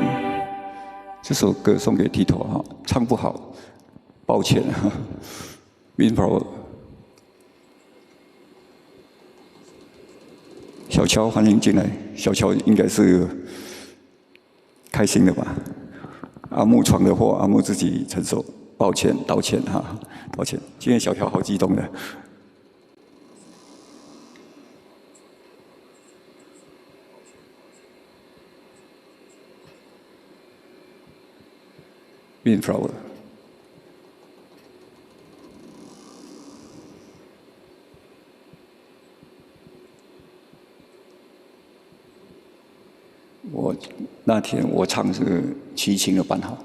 这首歌送给 Tito 哈，唱不好。抱歉啊 ，Windflower。小乔欢迎进来，小乔应该是开心的吧？阿木闯的祸，阿木自己承受，抱歉，道歉哈，抱歉。今天小乔好激动的。Windflower。那天我唱是齐秦的班号。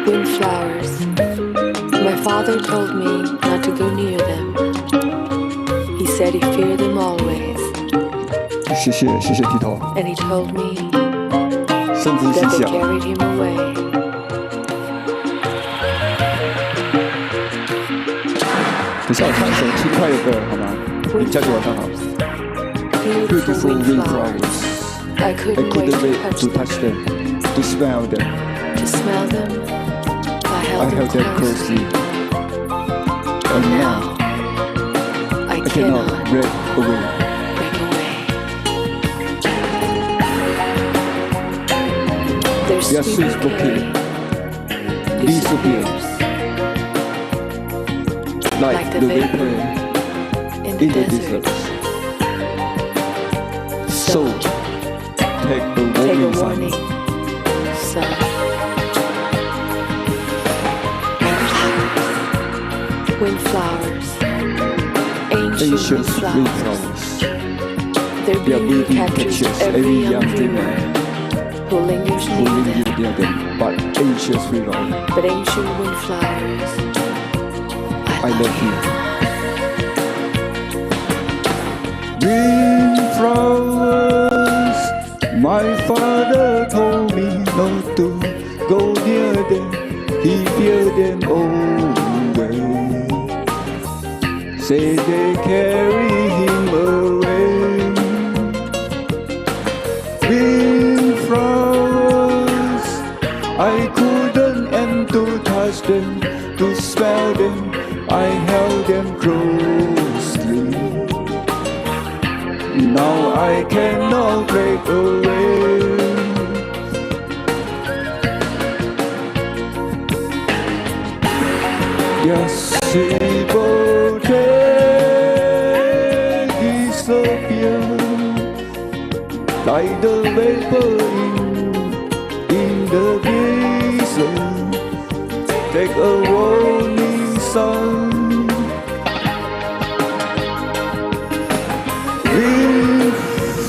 Windflowers. My father told me not to go near them. He said he feared them always. 谢谢 Tito。 And he told me 深呼吸 that they 下。 carried him away. 等下我唱一首轻快的歌好吗？你交给我唱好。Beautiful windflowers. I I couldn't couldn't wait wait to to touch them, to smell them. To smell them, I I held held them them closely. closely. And now I I cannot cannot break away. break away. Their Their sweet sweet bouquet bouquet disappears like the vapor in in the the desert. desert. So take a Take a warning sign. warning, son. Windflowers, ancient Ancient windflowers. windflowers. Their Their beauty beauty captures captures every young dreamer dreamer who lingers who near live them. near them, but ancient windflower. But ancient windflowers, I love you. Green flowers, my father told me not to go near them. He feared them away. Say they carry him away. Green flowers, I couldn't end to touch them, to smell them. I held them closely. Now I cannot break away. Yasibo disappear like the vapor in the desert. Take a warning sun. Green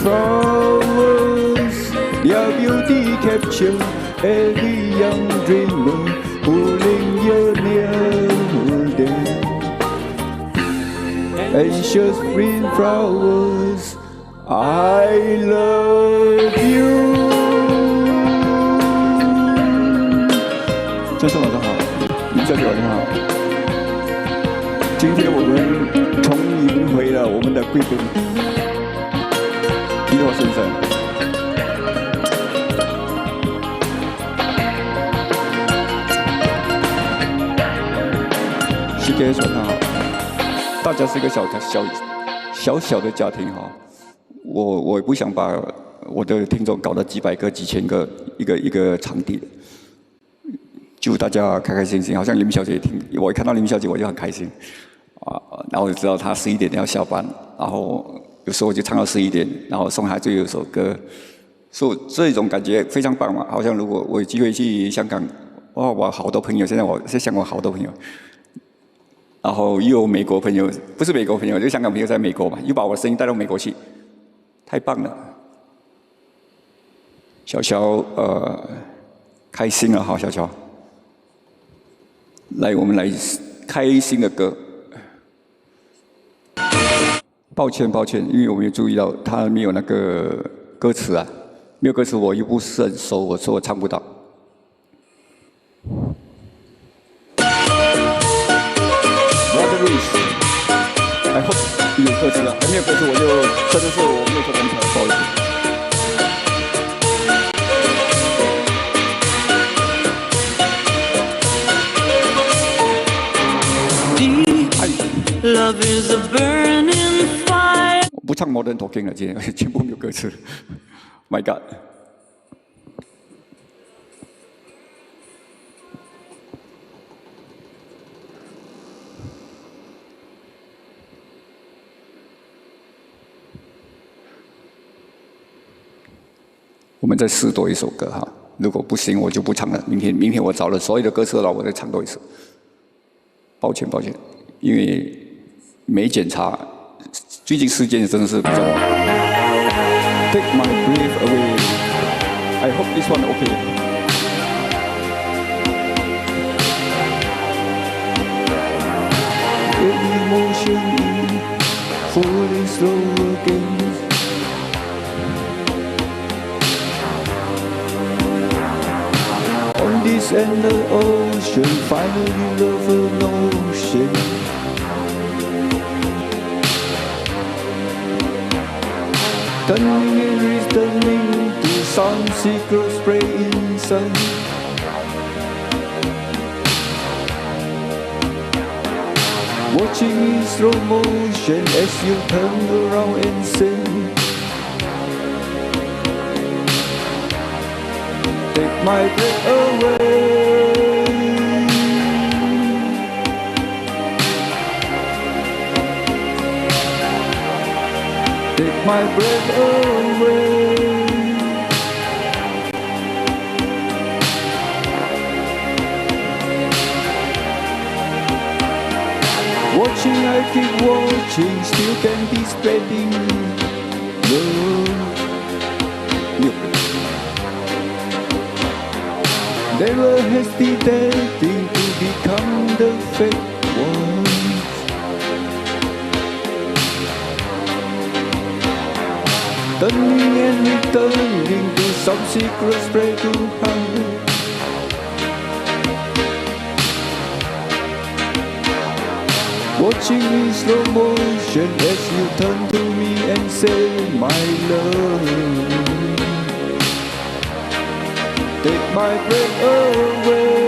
flowers, their beauty capture every young dreamer who linger near them. Anxious green flowers, I love you. 先生晚上好，李小姐晚上好。今天我们重迎回了我们的贵宾皮诺先生。谢谢晚上好，大家是一个小的家庭哈。我也不想把我的听众搞得几百个、几千个一个场地的。祝大家开开心心，好像林小姐我一看到林小姐我就很开心啊，然后我就知道她11点要下班，然后有时候我就唱到11点，然后送她最后一首歌，所以这种感觉非常棒嘛。好像如果我有机会去香港，哇，我好多朋友，现在我在香港好多朋友，然后又有美国朋友，不是美国朋友，就香港朋友在美国嘛，又把我的声音带到美国去，太棒了。小乔开心了哈，小乔。来，我们来开心的歌。抱歉，因为我没有注意到他没有那个歌词啊，没有歌词，我又不是很熟，我说我唱不到。Brother Louis，I hope 有歌词了，还没有歌词我就真的是我没有做功课，不好意思。Love is a burning fire. 我不唱 Modern Talking 了，今天全部没有歌词。My God！ 我们再试多一首歌哈，如果不行我就不唱了。明天我找了所有的歌词了，我再唱多一次。抱歉，因为没检查，最近时间真的是比较。Take my breath away. I hope this one okay. Every emotion falling slow again. On this endless ocean, finally love an ocean. Turning and returning to some secret spray in sun. Watching in slow motion as you turn around and sing. Take my breath away. Take my breath away. Watching, I keep watching, still can be spreading love. Never hesitating to become the fake one. turning and returning to some secret spray to hide. Watching in slow motion as you turn to me and say, my love, take my breath away.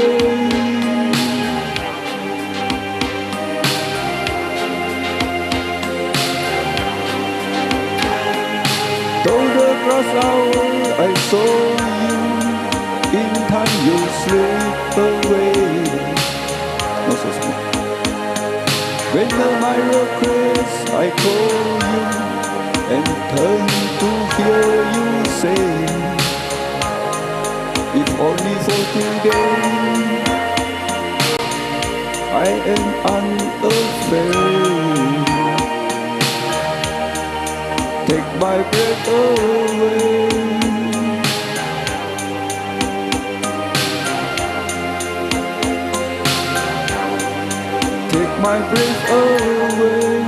Though the grass hour I saw you, in time you slip away. No, so smooth. When the mirror craves, I call you and turn to hear you say, if only for today, I am unafraid. Take my breath away. Take my breath away.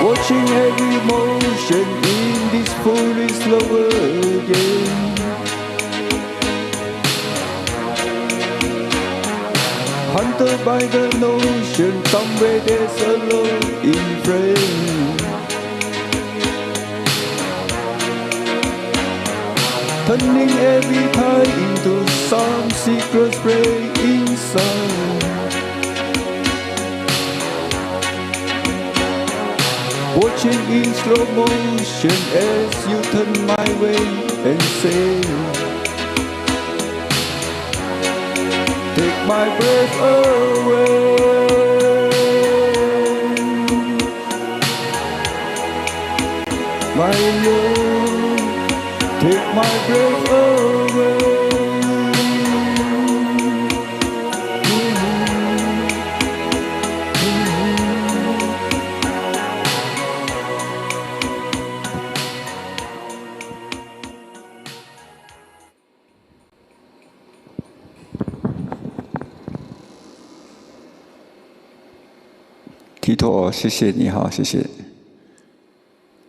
Watching every motion in this foolish love again. Hunted by the notion, somewhere there's a love in frame. Turning every tide into some secret spray inside. Watching in slow motion as you turn my way and say, take my breath away. My love, take my breath away. Tito， 谢谢你哈，谢谢。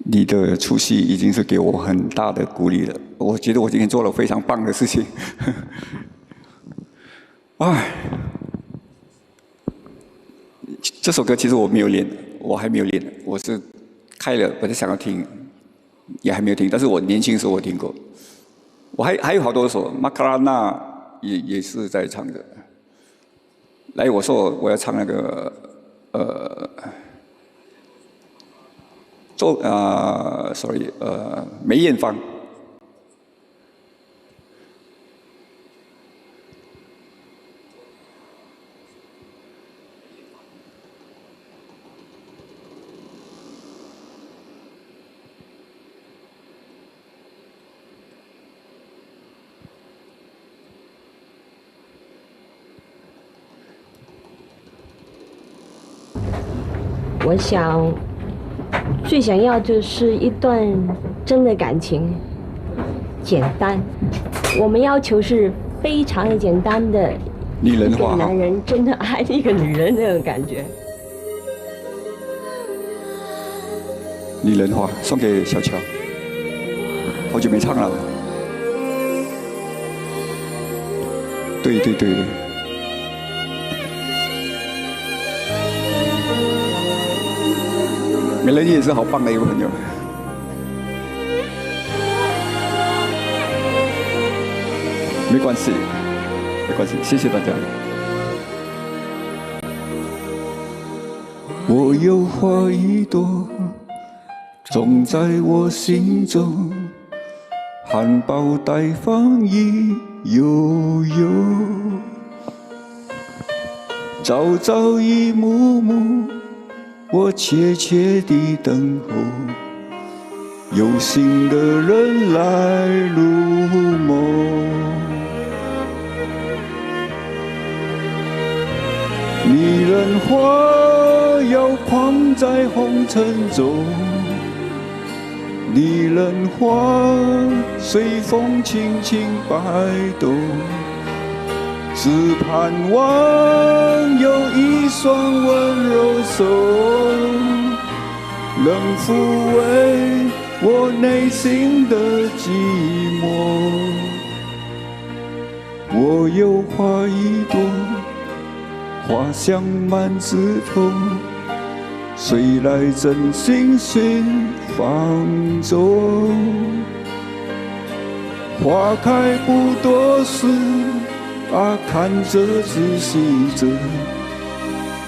你的出席已经是给我很大的鼓励了，我觉得我今天做了非常棒的事情。哎，这首歌其实我没有练，我还没有练，我是开了，本来想要听，也还没有听，但是我年轻时候我听过。我还有好多首，马卡拉纳也是在唱的。来，我说我要唱那个。梅艳芳。我想，最想要就是一段真的感情，简单。我们要求是非常简单的，拟人化，男人真的爱一个女人那种感觉。拟人化，送给小乔。好久没唱了。对对对。美人也是好棒的一个朋友。没关系，没关系，谢谢大家。我有花一朵，种在我心中，含苞待放意悠悠，朝朝一幕幕。我切切地等候，有心的人来入梦。拟人花摇晃在红尘中，拟人花随风轻轻摆动，只盼望有一双温柔手，能抚慰我内心的寂寞。我有花一朵，花香满枝头，谁来真心寻芳踪？花开不多时，看着仔细着，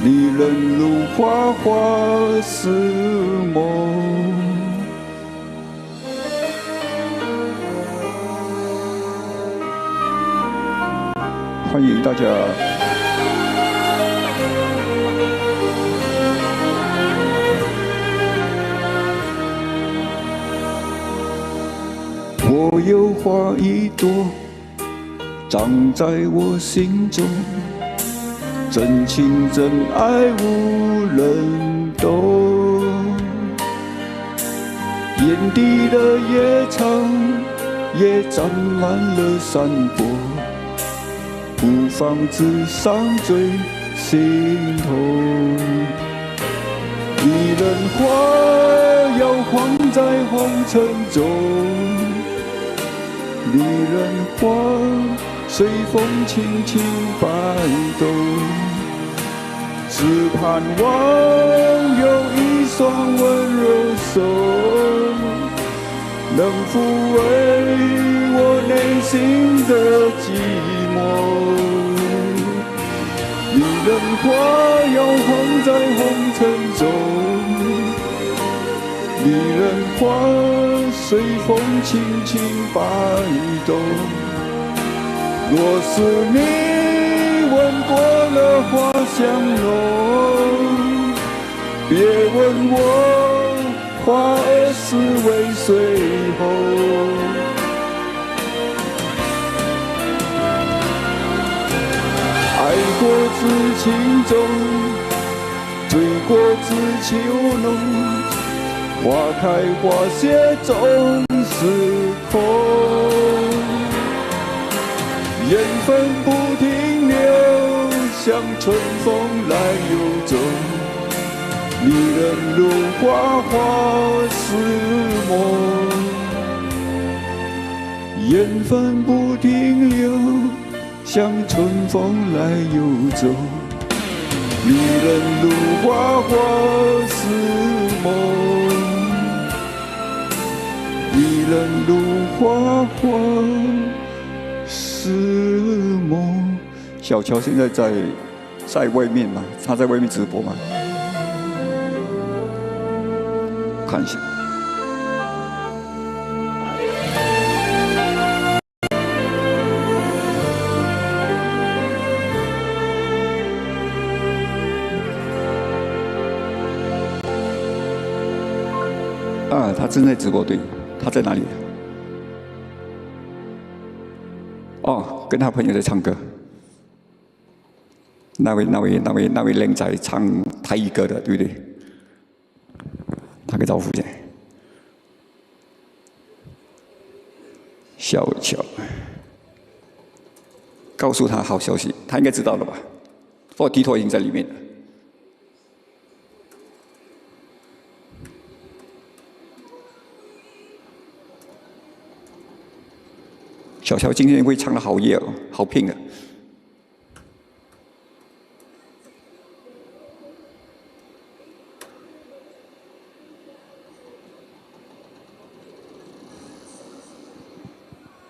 离人如花，花似梦。欢迎大家。我有花一朵，长在我心中，真情真爱无人懂。眼底的夜场也沾满了山坡，不妨纸上最心痛。一人花摇晃在红尘中，离人花随风轻轻摆动，只盼望有一双温柔手，能抚慰我内心的寂寞。离人花摇晃在红尘中，离人花随风轻轻摆动。若是你闻过了花香浓，别问我花儿是为谁红。爱过知情重，醉过知秋浓，花开花谢总是空。缘分不停留，像春风来又走，离人如花，花似梦。缘分不停留，像春风来又走，离人如花，花似梦。离人如花，花似梦。小乔现在在外面嘛，他在外面直播嘛，看一下。啊，他正在直播，对，他在哪里？哦，跟他朋友在唱歌。那位靓仔唱台语歌的，对不对？打个招呼先。小乔，告诉他好消息，他应该知道了吧？我低头已经在里面了。小乔今天会唱得好夜哦，好拼啊！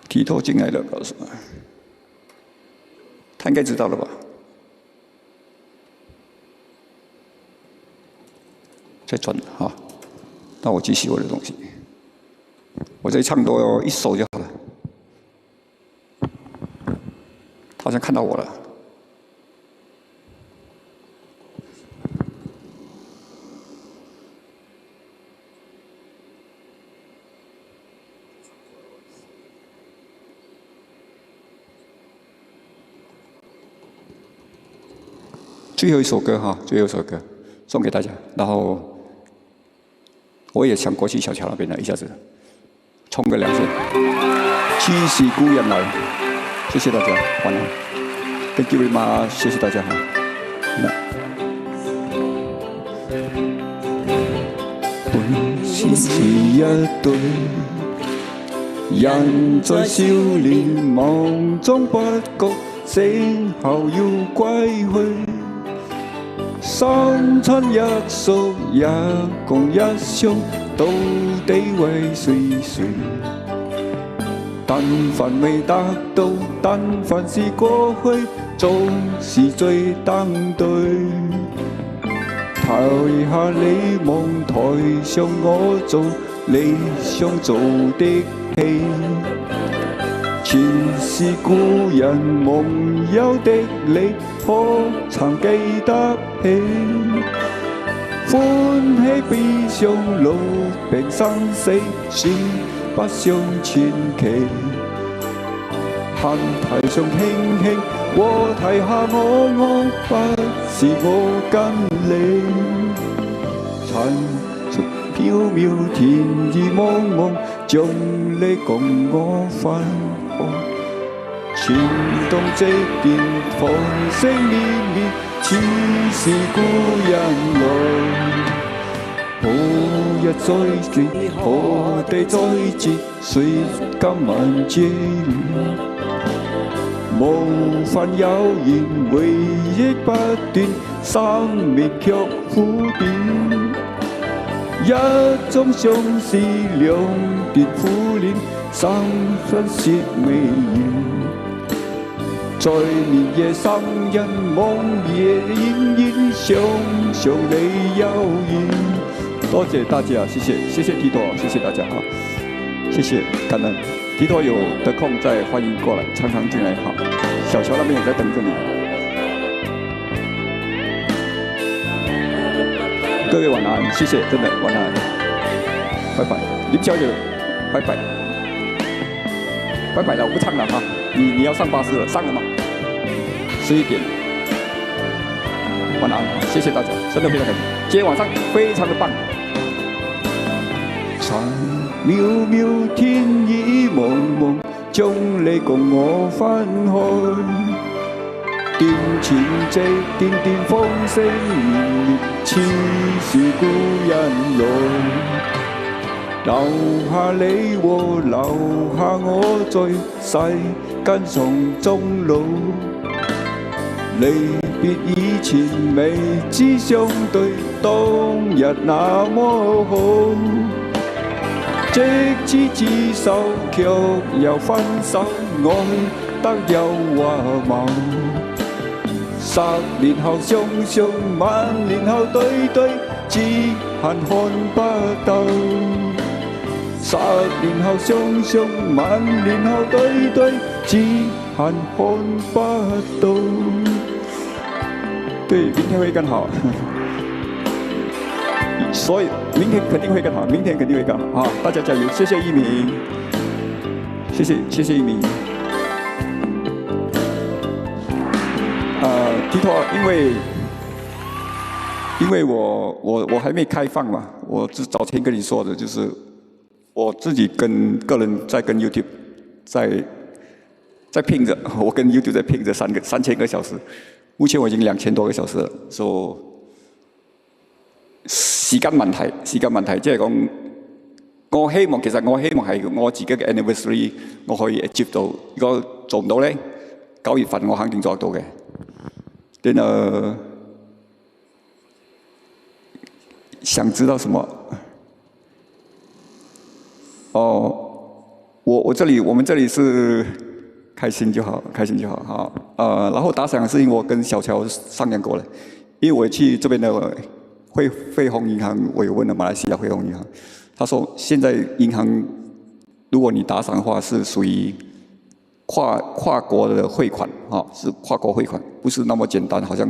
提头进来了，告诉他，他应该知道了吧？再转啊，那我继续我的东西，我再唱多一首就好了。好像看到我了。最后一首歌哈，最后一首歌送给大家，然后我也想过去小乔那边了，一下子冲个2次，七喜姑娘来，谢谢大家，晚安。Thank you very much， 谢谢大家哈。本是一對，人在少年夢中不覺，死後要歸去。三餐一宿，一共一雙，到底為誰？但凡未達到，但凡是過去，總是最登對。台下你望，台上我做你想做的戲。前是故人夢遊的你，可曾記得起？歡喜悲傷老病生死，算不上傳奇。看台上輕輕，和台下我，不是我跟你。塵俗飄渺，天意茫茫，將你共我分開。前動即變，繁星綿綿，似是故人來。何日再見？何地再見？誰今晚這無份有緣，回憶不斷，生命卻苦短。一種相思，兩段苦戀，生分說未完。在年夜生人夢夜奄奄，想你悠遠。多謝大家，謝謝提托，謝謝大家哈，謝謝感恩。提托有得空再歡迎過來，常常進來哈。小喬那邊也在等着你。各位晚安，謝謝，真的晚安，拜拜。林小姐，拜拜，拜拜了，我不唱了哈。你要上巴士了，上了吗？11點。晚安，謝謝大家，真的非常感謝。今天晚上非常的棒。塵渺渺，天意茫茫，將你共我分開。殿前夕，點點風聲綿綿，似是故人來。留下你和留下我，在世間上終老。離別以前未知相對，當日那麼好。即知自受，卻又分手，愛得有話謀。10年後相相，萬年後對對，只恨看不到。10年後相相，萬年後對對，只恨看不到。對，明天會更好。所以明天肯定會更好，明天肯定會更好啊！大家加油，謝謝一鳴，謝謝一鳴。提托，因為我還沒開放嘛，我早前跟你說的就是我自己跟個人在跟 YouTube 在拼着，我跟 YouTube 在拼着3000個小時，目前我已經2000多個小時了，所以。時間問題，即係講，我希望係我自己嘅 anniversary， 我可以接到。如果做唔到咧，9月份我肯定做得到嘅。想知道什麼？我們這裡是開心就好，好。然後打賞是因為我跟小喬商量過了，因為我去這邊的。匯豐銀行，我有問了馬來西亞匯豐銀行，他說現在銀行如果你打賞的話，是屬於跨國的匯款，是跨國匯款，不是那麼簡單，好像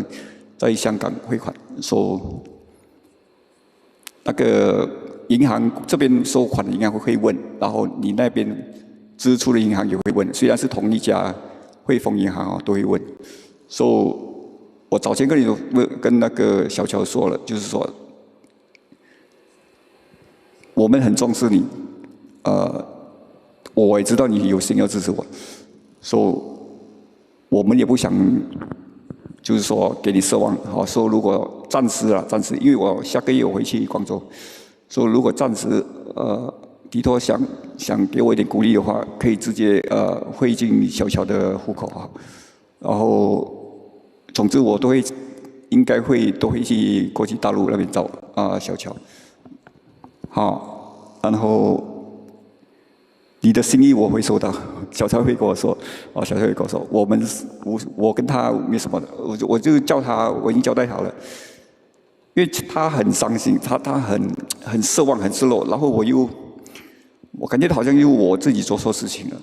在香港匯款，說那個銀行這邊收款的銀行會問，然後你那邊支出的銀行也會問，雖然是同一家匯豐銀行都會問，說。我早前跟那個小喬說了，就是說，我們很重視你，我也知道你有心要支持我，所以我们也不想，就是说给你失望。好，说如果暂时，因为我下个月我回去广州，说如果暂时迪托想给我一点鼓励的话，可以直接汇进小乔的户口哈。然后，总之我应该都会去国际大陆那边找小乔。好，然后。你的心意我会收到，小乔会跟我说，小乔会跟我说，我跟他没什么的，我就叫他，我已经交代好了，因为他很伤心，他很失望，很失落，然后我感觉好像又我自己做错事情了。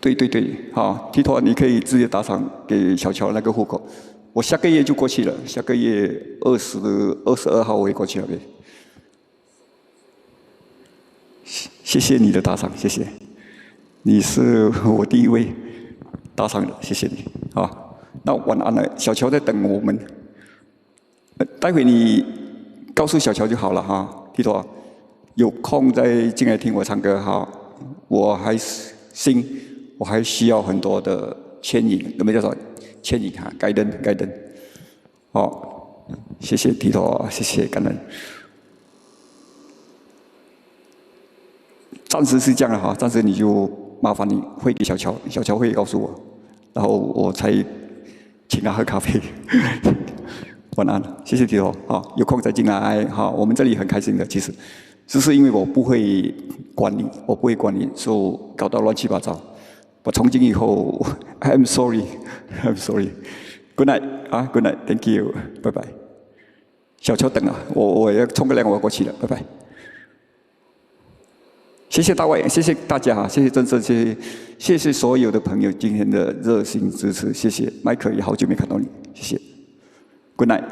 对，好，提托你可以直接打赏给小乔那个户口，我下个月就过去了，下个月22号我会过去那边。谢谢你的打赏，谢谢，你是我第一位打赏的，谢谢你。好，那晚安了，小乔在等我们。待会你告诉小乔就好了哈，提托，有空再进来听我唱歌哈。我还需要很多的牵引，那么叫做牵引哈，盖灯。好，谢谢提托，谢谢感恩。暂时是这样的哈，暂时你就麻烦你汇给小乔，小乔会告诉我，然后我才请他喝咖啡。晚安，谢谢提托啊，有空再进来哈，我们这里很开心的，其实，只是因为我不会管理，所以搞到乱七八糟。我从今以后 ，I'm sorry，I'm sorry。Good night 啊 ，Good night，Thank you， 拜拜。小乔等啊，我要冲个凉，我要过去了，拜拜。谢谢大卫，谢谢大家，谢谢郑生，谢谢所有的朋友今天的热心支持，谢谢麦克也好久没看到你，谢谢 ，Good night。